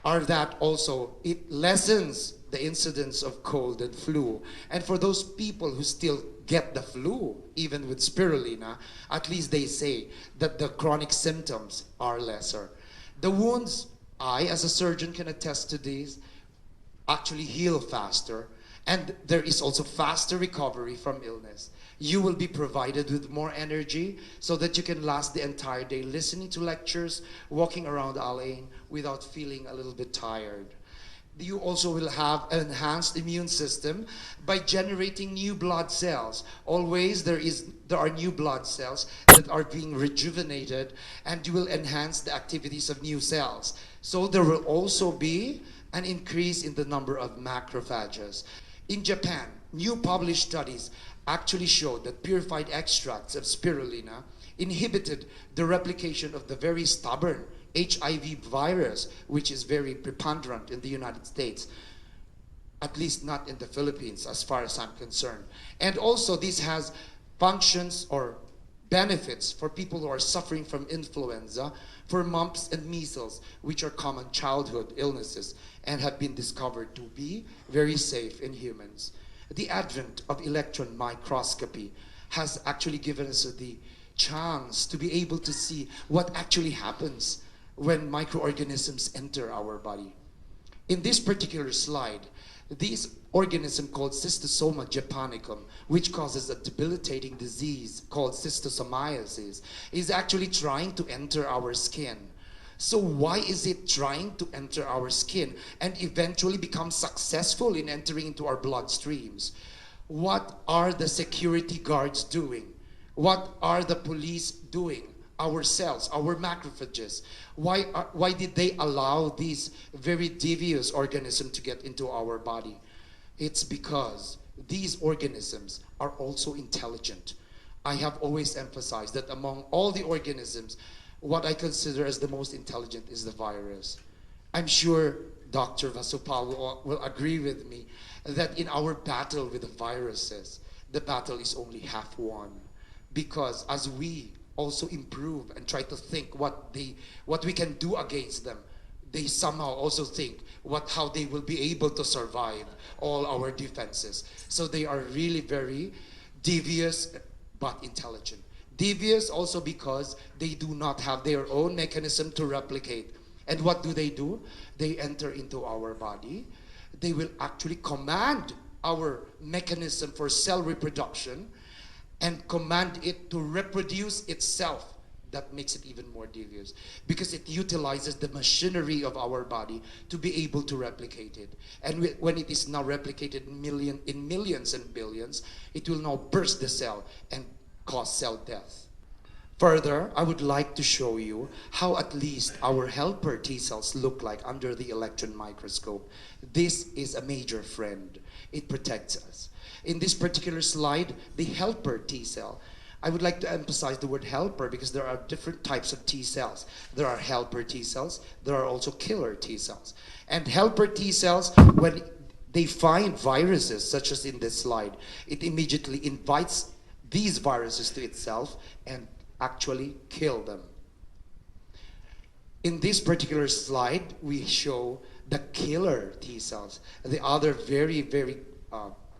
are that also it lessens the incidence of cold and flu. And for those people who still get the flu, even with spirulina, at least they say that the chronic symptoms are lesser. The wounds, I as a surgeon can attest to these, actually heal faster, and there is also faster recovery from illness. You will be provided with more energy so that you can last the entire day listening to lectures, walking around Alaine without feeling a little bit tired. You also will have an enhanced immune system by generating new blood cells. Always there are new blood cells that are being rejuvenated, and you will enhance the activities of new cells. So there will also be an increase in the number of macrophages. In Japan, new published studies actually showed that purified extracts of spirulina inhibited the replication of the very stubborn HIV virus, which is very preponderant in the United States, at least not in the Philippines as far as I'm concerned. And also this has functions or benefits for people who are suffering from influenza, for mumps and measles, which are common childhood illnesses and have been discovered to be very safe in humans. The advent of electron microscopy has actually given us the chance to be able to see what actually happens when microorganisms enter our body. In this particular slide, this organism called Cystosoma japonicum, which causes a debilitating disease called schistosomiasis, is actually trying to enter our skin. So why is it trying to enter our skin and eventually become successful in entering into our bloodstreams? What are the security guards doing? What are the police doing? Our cells, our macrophages. Why did they allow these very devious organisms to get into our body? It's because these organisms are also intelligent. I have always emphasized that among all the organisms, what I consider as the most intelligent is the virus. I'm sure Dr. Vasupal will agree with me that in our battle with the viruses, the battle is only half won. Because as we also improve and try to think what we can do against them, they somehow also think how they will be able to survive all our defenses. So they are really very devious but intelligent. Devious also because they do not have their own mechanism to replicate. And what do? They enter into our body. They will actually command our mechanism for cell reproduction and command it to reproduce itself. That makes it even more devious because it utilizes the machinery of our body to be able to replicate it. And when it is now replicated in millions and billions, it will now burst the cell and cause cell death. Further, I would like to show you how at least our helper T cells look like under the electron microscope. This is a major friend. It protects us. In this particular slide, the helper T cell, I would like to emphasize the word helper because there are different types of T cells. There are helper T cells, there are also killer T cells. And helper T cells, when they find viruses, such as in this slide, it immediately invites these viruses to itself and actually kill them. In this particular slide, we show the killer T cells, the other very, very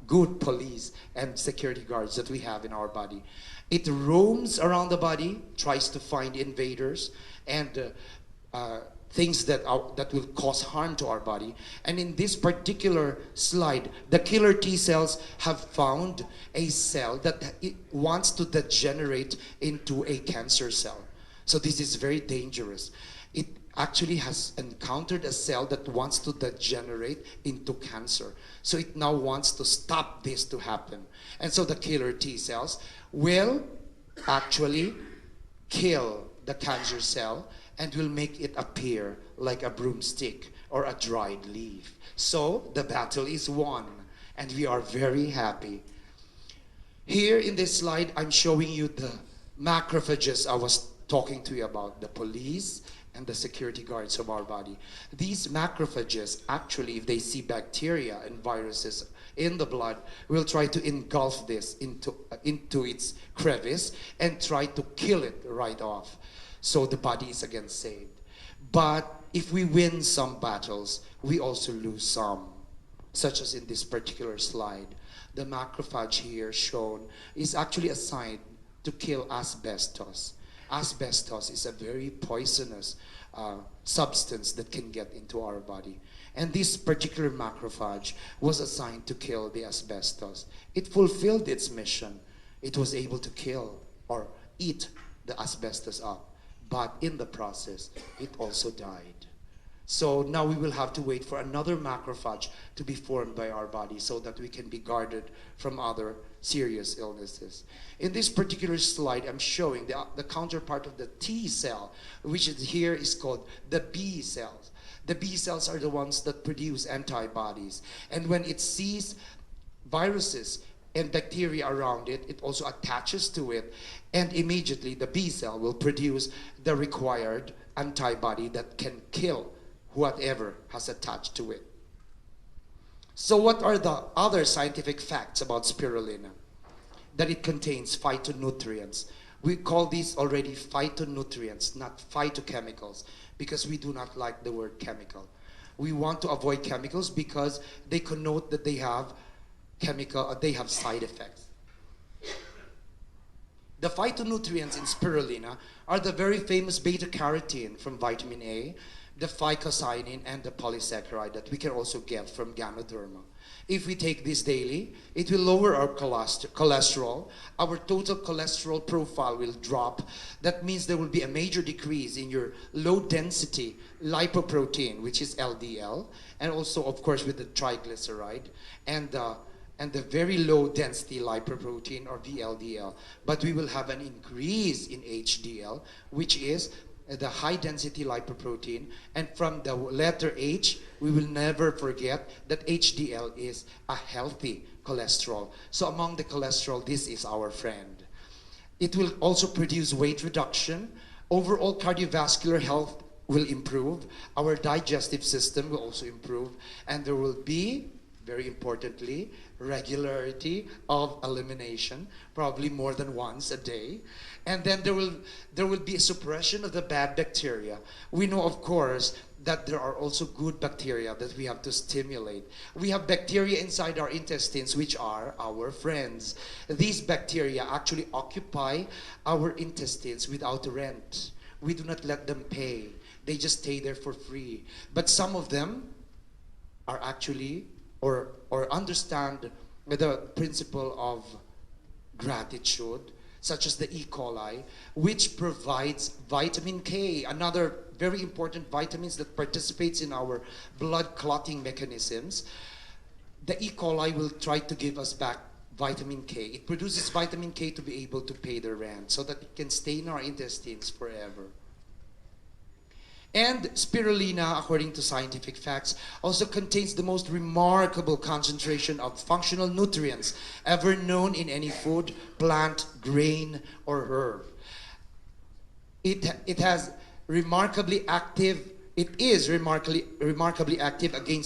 good police and security guards that we have in our body. It roams around the body, tries to find invaders and things that will cause harm to our body. And in this particular slide, the killer T cells have found a cell that it wants to degenerate into a cancer cell. So this is very dangerous. It actually has encountered a cell that wants to degenerate into cancer. So it now wants to stop this to happen. And so the killer T cells will actually kill the cancer cell and will make it appear like a broomstick or a dried leaf. So the battle is won and we are very happy. Here in this slide, I'm showing you the macrophages I was talking to you about, the police and the security guards of our body. These macrophages, actually, if they see bacteria and viruses in the blood, will try to engulf this into its crevice and try to kill it right off. So the body is again saved. But if we win some battles, we also lose some, such as in this particular slide. The macrophage here shown is actually assigned to kill asbestos. Asbestos is a very poisonous substance that can get into our body. And this particular macrophage was assigned to kill the asbestos. It fulfilled its mission. It was able to kill or eat the asbestos up. But in the process, it also died. So now we will have to wait for another macrophage to be formed by our body so that we can be guarded from other serious illnesses. In this particular slide, I'm showing the counterpart of the T cell, which here is called the B cells. The B cells are the ones that produce antibodies. And when it sees viruses and bacteria around it, it also attaches to it, and immediately the B cell will produce the required antibody that can kill whatever has attached to it. So what are the other scientific facts about spirulina? That it contains phytonutrients. We call these already phytonutrients, not phytochemicals, because we do not like the word chemical. We want to avoid chemicals because they connote that they have side effects. The phytonutrients in spirulina are the very famous beta-carotene from vitamin A, the phycocyanin, and the polysaccharide that we can also get from Ganoderma. If we take this daily, it will lower our cholesterol. Our total cholesterol profile will drop. That means there will be a major decrease in your low-density lipoprotein, which is LDL, and also, of course, with the triglyceride, and the very low-density lipoprotein, or VLDL. But we will have an increase in HDL, which is the high-density lipoprotein, and from the letter H, we will never forget that HDL is a healthy cholesterol. So among the cholesterol, this is our friend. It will also produce weight reduction. Overall cardiovascular health will improve. Our digestive system will also improve, and there will be, very importantly, regularity of elimination, probably more than once a day. And then there will be a suppression of the bad bacteria. We know, of course, that there are also good bacteria that we have to stimulate. We have bacteria inside our intestines, which are our friends. These bacteria actually occupy our intestines without rent. We do not let them pay. They just stay there for free. But some of them are actually or understand the principle of gratitude, such as the E. coli, which provides vitamin K, another very important vitamins that participates in our blood clotting mechanisms. The E. coli will try to give us back vitamin K. It produces vitamin K to be able to pay the rent so that it can stay in our intestines forever. And spirulina, according to scientific facts, also contains the most remarkable concentration of functional nutrients ever known in any food, plant, grain, or herb. It is remarkably active against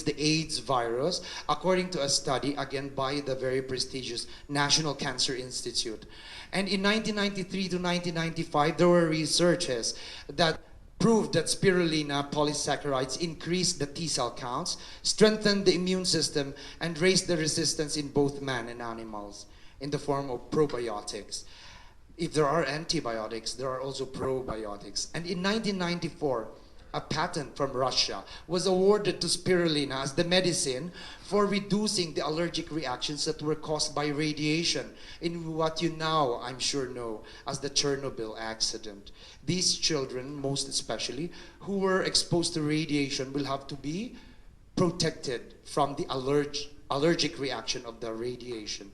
the AIDS virus, according to a study, again, by the very prestigious National Cancer Institute. And in 1993 to 1995, there were researches that proved that spirulina polysaccharides increased the T cell counts, strengthened the immune system, and raised the resistance in both man and animals in the form of probiotics. If there are antibiotics, there are also probiotics. And in 1994, a patent from Russia was awarded to spirulina as the medicine for reducing the allergic reactions that were caused by radiation in what you now, I'm sure, know as the Chernobyl accident. These children, most especially, who were exposed to radiation will have to be protected from the allergic reaction of the radiation.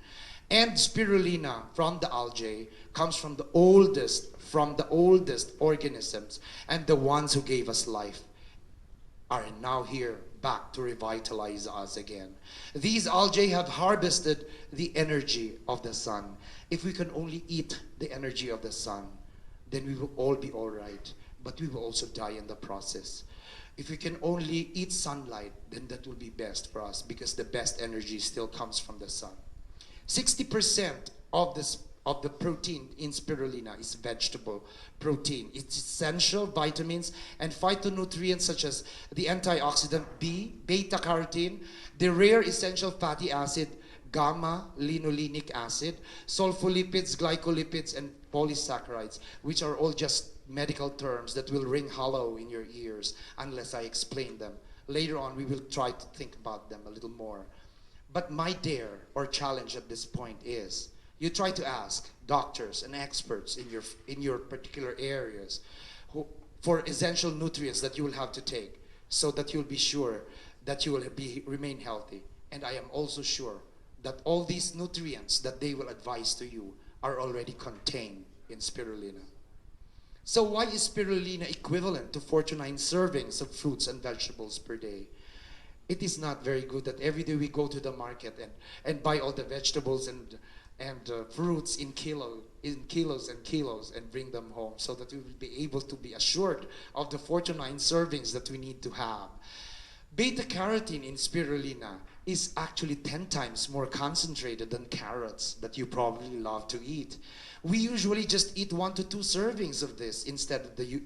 And spirulina from the algae comes from the oldest organisms, and the ones who gave us life are now here back to revitalize us again. These algae have harvested the energy of the sun. If we can only eat the energy of the sun, then we will all be all right, but we will also die in the process. If we can only eat sunlight, then that will be best for us, because the best energy still comes from the sun. 60% of the protein in spirulina is vegetable protein. It's essential vitamins and phytonutrients such as the antioxidant B, beta-carotene, the rare essential fatty acid, gamma-linolenic acid, sulfolipids, glycolipids, and polysaccharides, which are all just medical terms that will ring hollow in your ears unless I explain them. Later on, we will try to think about them a little more. But my dare or challenge at this point is, you try to ask doctors and experts in your particular areas for essential nutrients that you will have to take, so that you'll be sure that you will remain healthy. And I am also sure that all these nutrients that they will advise to you are already contained in spirulina. So why is spirulina equivalent to 4 to 9 servings of fruits and vegetables per day? It is not very good that every day we go to the market and buy all the vegetables and fruits in kilos and kilos and bring them home, so that we will be able to be assured of the 4 to 9 servings that we need to have. Beta-carotene in spirulina is actually 10 times more concentrated than carrots that you probably love to eat. We usually just eat 1 to 2 servings of this instead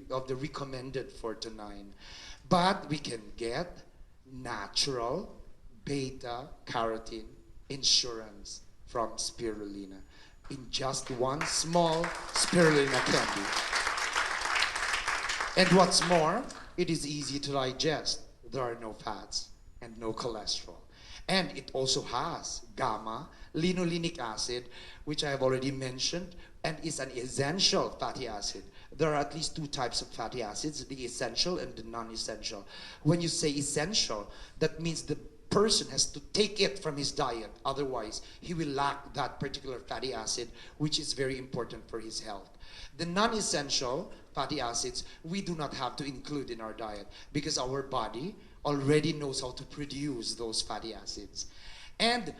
of the recommended 4 to 9. But we can get natural beta-carotene insurance from spirulina in just one small spirulina candy. And what's more, it is easy to digest. There are no fats and no cholesterol. And it also has gamma-linolenic acid, which I have already mentioned, and is an essential fatty acid. There are at least 2 types of fatty acids, the essential and the non-essential. When you say essential, that means the person has to take it from his diet. Otherwise, he will lack that particular fatty acid, which is very important for his health. The non-essential fatty acids, we do not have to include in our diet, because our body already knows how to produce those fatty acids. And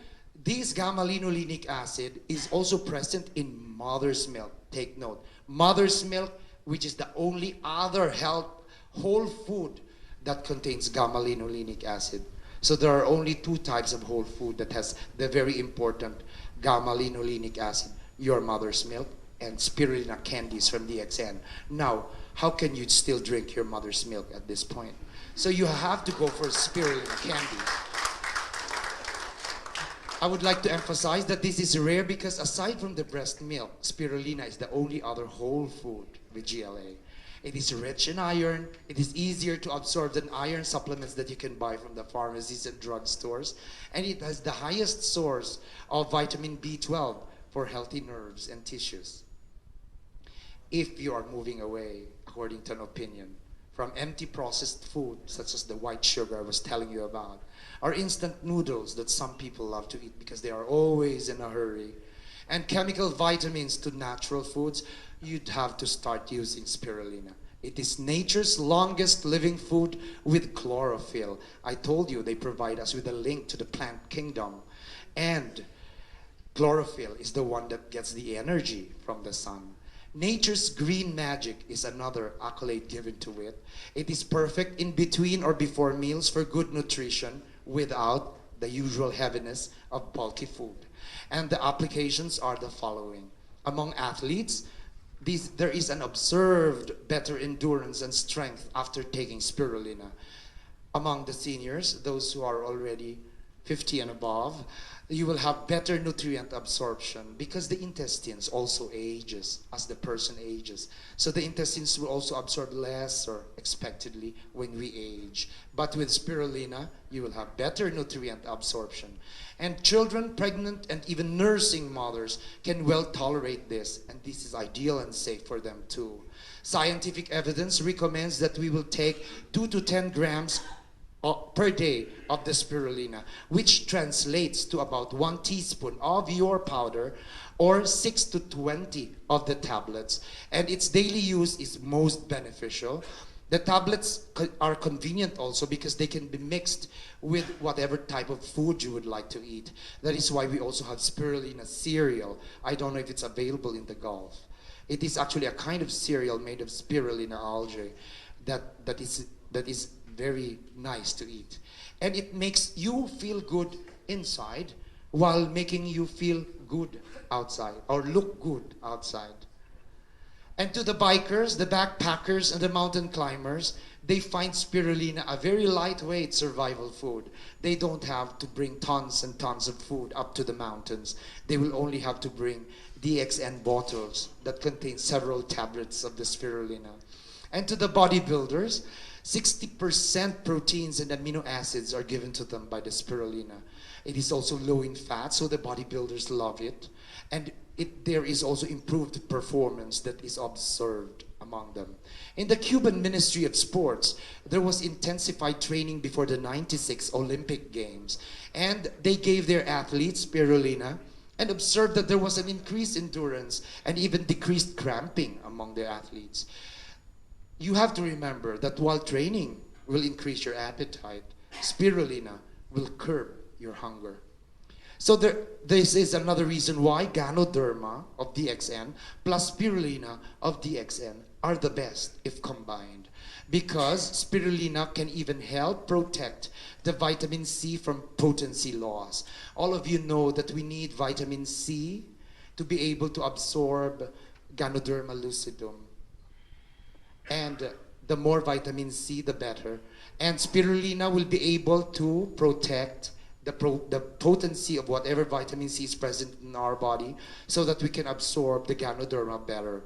this gamma-linolenic acid is also present in mother's milk. Take note, mother's milk, which is the only other whole food that contains gamma-linolenic acid. So there are only 2 types of whole food that has the very important gamma-linolenic acid: your mother's milk and spirulina candies from DXN. Now, how can you still drink your mother's milk at this point? So you have to go for spirulina candies. I would like to emphasize that this is rare because aside from the breast milk, spirulina is the only other whole food with GLA. It is rich in iron. It is easier to absorb than iron supplements that you can buy from the pharmacies and drugstores. And it has the highest source of vitamin B12 for healthy nerves and tissues. If you are moving away, according to an opinion, from empty processed food, such as the white sugar I was telling you about, or instant noodles that some people love to eat because they are always in a hurry, and chemical vitamins to natural foods, you'd have to start using spirulina. It is nature's longest living food with chlorophyll. I told you they provide us with a link to the plant kingdom. And chlorophyll is the one that gets the energy from the sun. Nature's green magic is another accolade given to it. It is perfect in between or before meals for good nutrition without the usual heaviness of bulky food. And the applications are the following. Among athletes, there is an observed better endurance and strength after taking spirulina. Among the seniors, those who are already 50 and above, you will have better nutrient absorption because the intestines also ages as the person ages. So the intestines will also absorb less or expectedly when we age. But with spirulina, you will have better nutrient absorption. And children, pregnant, and even nursing mothers can well tolerate this, and this is ideal and safe for them too. Scientific evidence recommends that we will take 2 to 10 grams per day of the spirulina, which translates to about 1 teaspoon of your powder or 6 to 20 of the tablets. And its daily use is most beneficial The tablets are convenient also because they can be mixed with whatever type of food you would like to eat. That is why we also have spirulina cereal. I don't know if it's available in the Gulf. It is actually a kind of cereal made of spirulina algae that is very nice to eat. And it makes you feel good inside while making you feel good outside or look good outside. And to the bikers, the backpackers, and the mountain climbers, they find spirulina a very lightweight survival food. They don't have to bring tons and tons of food up to the mountains. They will only have to bring DXN bottles that contain several tablets of the spirulina. And to the bodybuilders, 60% proteins and amino acids are given to them by the spirulina. It is also low in fat, so the bodybuilders love it. And there is also improved performance that is observed among them. In the Cuban Ministry of Sports, there was intensified training before the '96 Olympic Games. And they gave their athletes spirulina and observed that there was an increased endurance and even decreased cramping among their athletes. You have to remember that while training will increase your appetite, spirulina will curb your hunger. So this is another reason why Ganoderma of DXN plus spirulina of DXN are the best if combined. Because spirulina can even help protect the vitamin C from potency loss. All of you know that we need vitamin C to be able to absorb Ganoderma lucidum. And the more vitamin C, the better. And spirulina will be able to protect the potency of whatever vitamin C is present in our body so that we can absorb the Ganoderma better.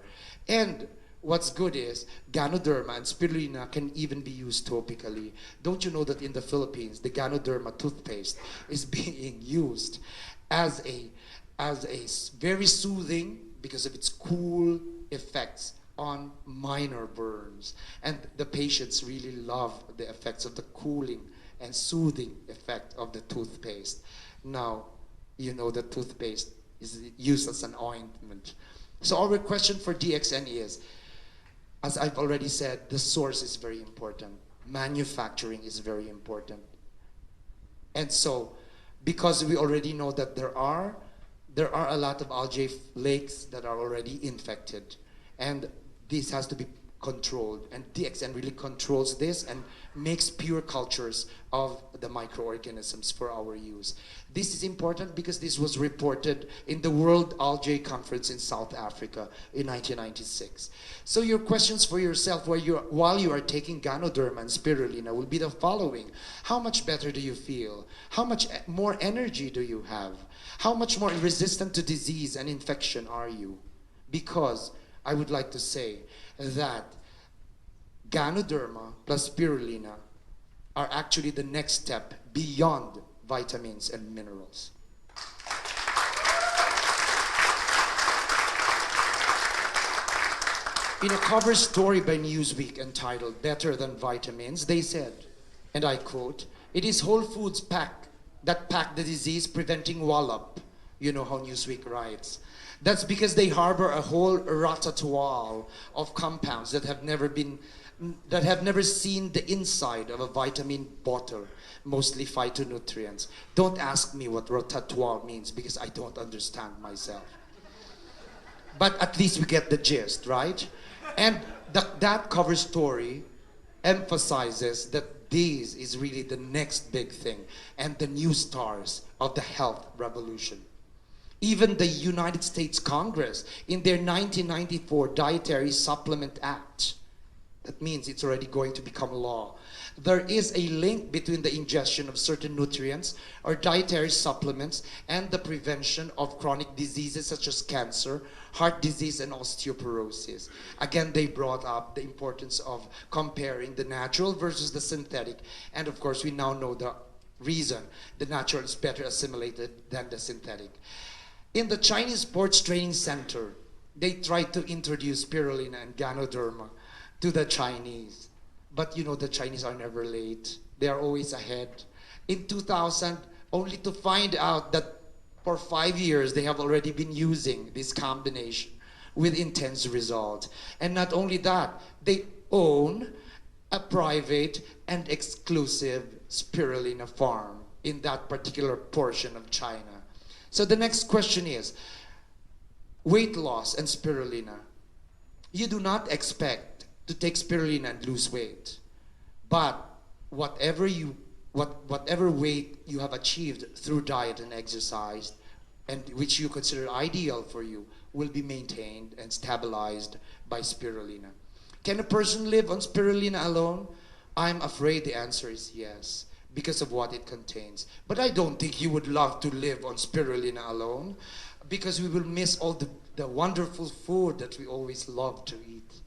And what's good is Ganoderma and spirulina can even be used topically. Don't you know that in the Philippines, the Ganoderma toothpaste is being used as a very soothing because of its cool effects on minor burns. And the patients really love the effects of the cooling and soothing effect of the toothpaste. Now, you know the toothpaste is used as an ointment. So our question for DXN is, as I've already said, the source is very important. Manufacturing is very important. And so, because we already know that there are a lot of algae lakes that are already infected, and this has to be controlled, and DXN really controls this and makes pure cultures of the microorganisms for our use. This is important because this was reported in the World Algae Conference in South Africa in 1996. So your questions for yourself while you are taking Ganoderma and spirulina will be the following. How much better do you feel? How much more energy do you have? How much more resistant to disease and infection are you? Because I would like to say that Ganoderma plus spirulina are actually the next step beyond vitamins and minerals. In a cover story by Newsweek entitled "Better Than Vitamins," they said, and I quote, "It is Whole Foods that pack the disease-preventing wallop." You know how Newsweek writes. That's because they harbor a whole ratatouille of compounds that have never seen the inside of a vitamin bottle, mostly phytonutrients. Don't ask me what ratatouille means because I don't understand myself. But at least we get the gist, right? And that cover story emphasizes that this is really the next big thing and the new stars of the health revolution. Even the United States Congress, in their 1994 Dietary Supplement Act, that means it's already going to become law. There is a link between the ingestion of certain nutrients or dietary supplements and the prevention of chronic diseases such as cancer, heart disease, and osteoporosis. Again, they brought up the importance of comparing the natural versus the synthetic. And of course, we now know the reason the natural is better assimilated than the synthetic. In the Chinese Sports Training Center, they tried to introduce spirulina and Ganoderma to the Chinese. But you know, the Chinese are never late. They are always ahead. In 2000, only to find out that for 5 years, they have already been using this combination with intense results. And not only that, they own a private and exclusive spirulina farm in that particular portion of China. So the next question is, weight loss and spirulina. You do not expect to take spirulina and lose weight, but whatever weight you have achieved through diet and exercise, and which you consider ideal for you, will be maintained and stabilized by spirulina. Can a person live on spirulina alone? I'm afraid the answer is yes, because of what it contains. But I don't think you would love to live on spirulina alone, because we will miss all the wonderful food that we always love to eat.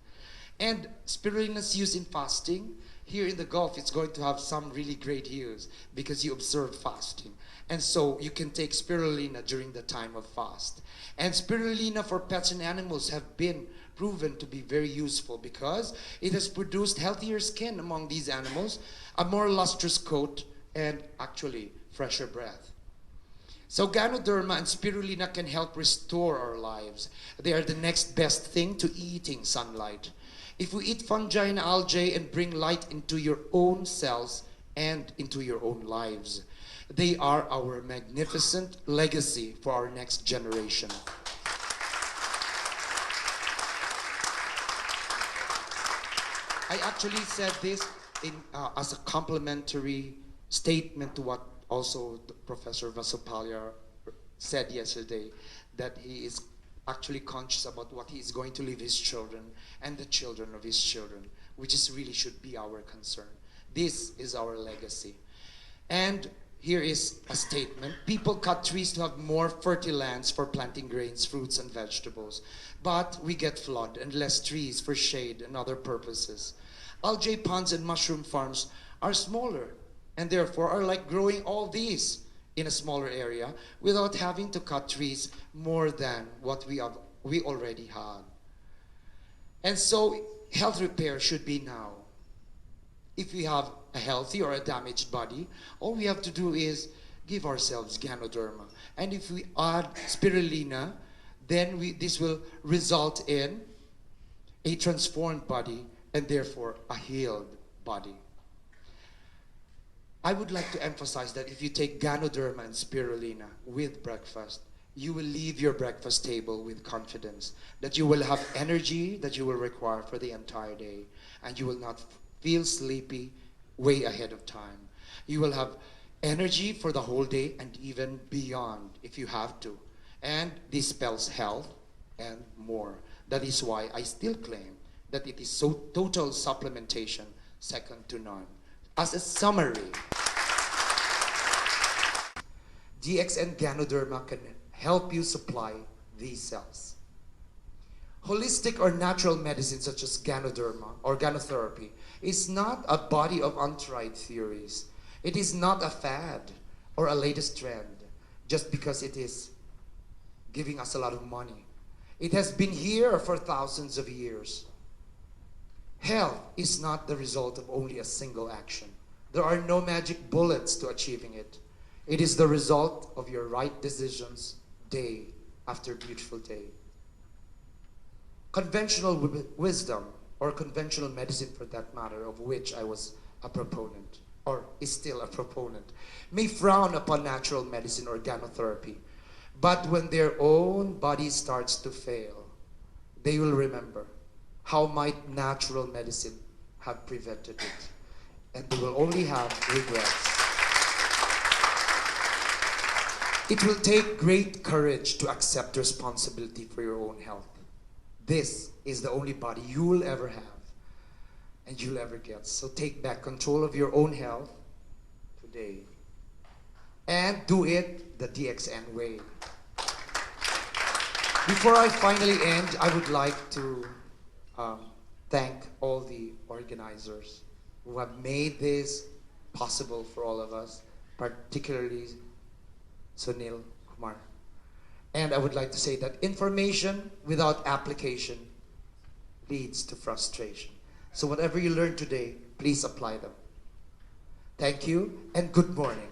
And spirulina's use in fasting, here in the Gulf, it's going to have some really great use because you observe fasting. And so you can take spirulina during the time of fast. And spirulina for pets and animals have been proven to be very useful because it has produced healthier skin among these animals, a more lustrous coat, and actually fresher breath. So Ganoderma and spirulina can help restore our lives. They are the next best thing to eating sunlight. If we eat fungi and algae and bring light into your own cells and into your own lives, they are our magnificent legacy for our next generation. I actually said this as a complimentary statement to what also Professor Vasopalya said yesterday, that he is actually conscious about what he is going to leave his children and the children of his children, which is really should be our concern. This is our legacy. And here is a statement. People cut trees to have more fertile lands for planting grains, fruits, and vegetables. But we get flood and less trees for shade and other purposes. Algae ponds and mushroom farms are smaller and therefore are like growing all these in a smaller area without having to cut trees more than what we already had. And so health repair should be now. If we have a healthy or a damaged body, all we have to do is give ourselves Ganoderma. And if we add spirulina, then this will result in a transformed body and therefore a healed body. I would like to emphasize that if you take Ganoderma and spirulina with breakfast, you will leave your breakfast table with confidence that you will have energy that you will require for the entire day, and you will not feel sleepy way ahead of time. You will have energy for the whole day and even beyond if you have to. And this spells health and more. That is why I still claim that it is so total supplementation, second to none. As a summary, GXN Ganoderma can help you supply these cells. Holistic or natural medicine such as Ganoderma or Ganotherapy is not a body of untried theories. It is not a fad or a latest trend just because it is giving us a lot of money. It has been here for thousands of years. Health is not the result of only a single action. There are no magic bullets to achieving it. It is the result of your right decisions day after beautiful day. Conventional wisdom, or conventional medicine for that matter, of which I was a proponent, or is still a proponent, may frown upon natural medicine or Ganotherapy. But when their own body starts to fail, they will remember how might natural medicine have prevented it. And they will only have regrets. It will take great courage to accept responsibility for your own health. This is the only body you will ever have and you'll ever get. So take back control of your own health today. And do it the DXN way. Before I finally end, I would like to thank all the organizers who have made this possible for all of us, particularly Sunil Kumar. And I would like to say that information without application leads to frustration. So whatever you learned today, please apply them. Thank you and good morning.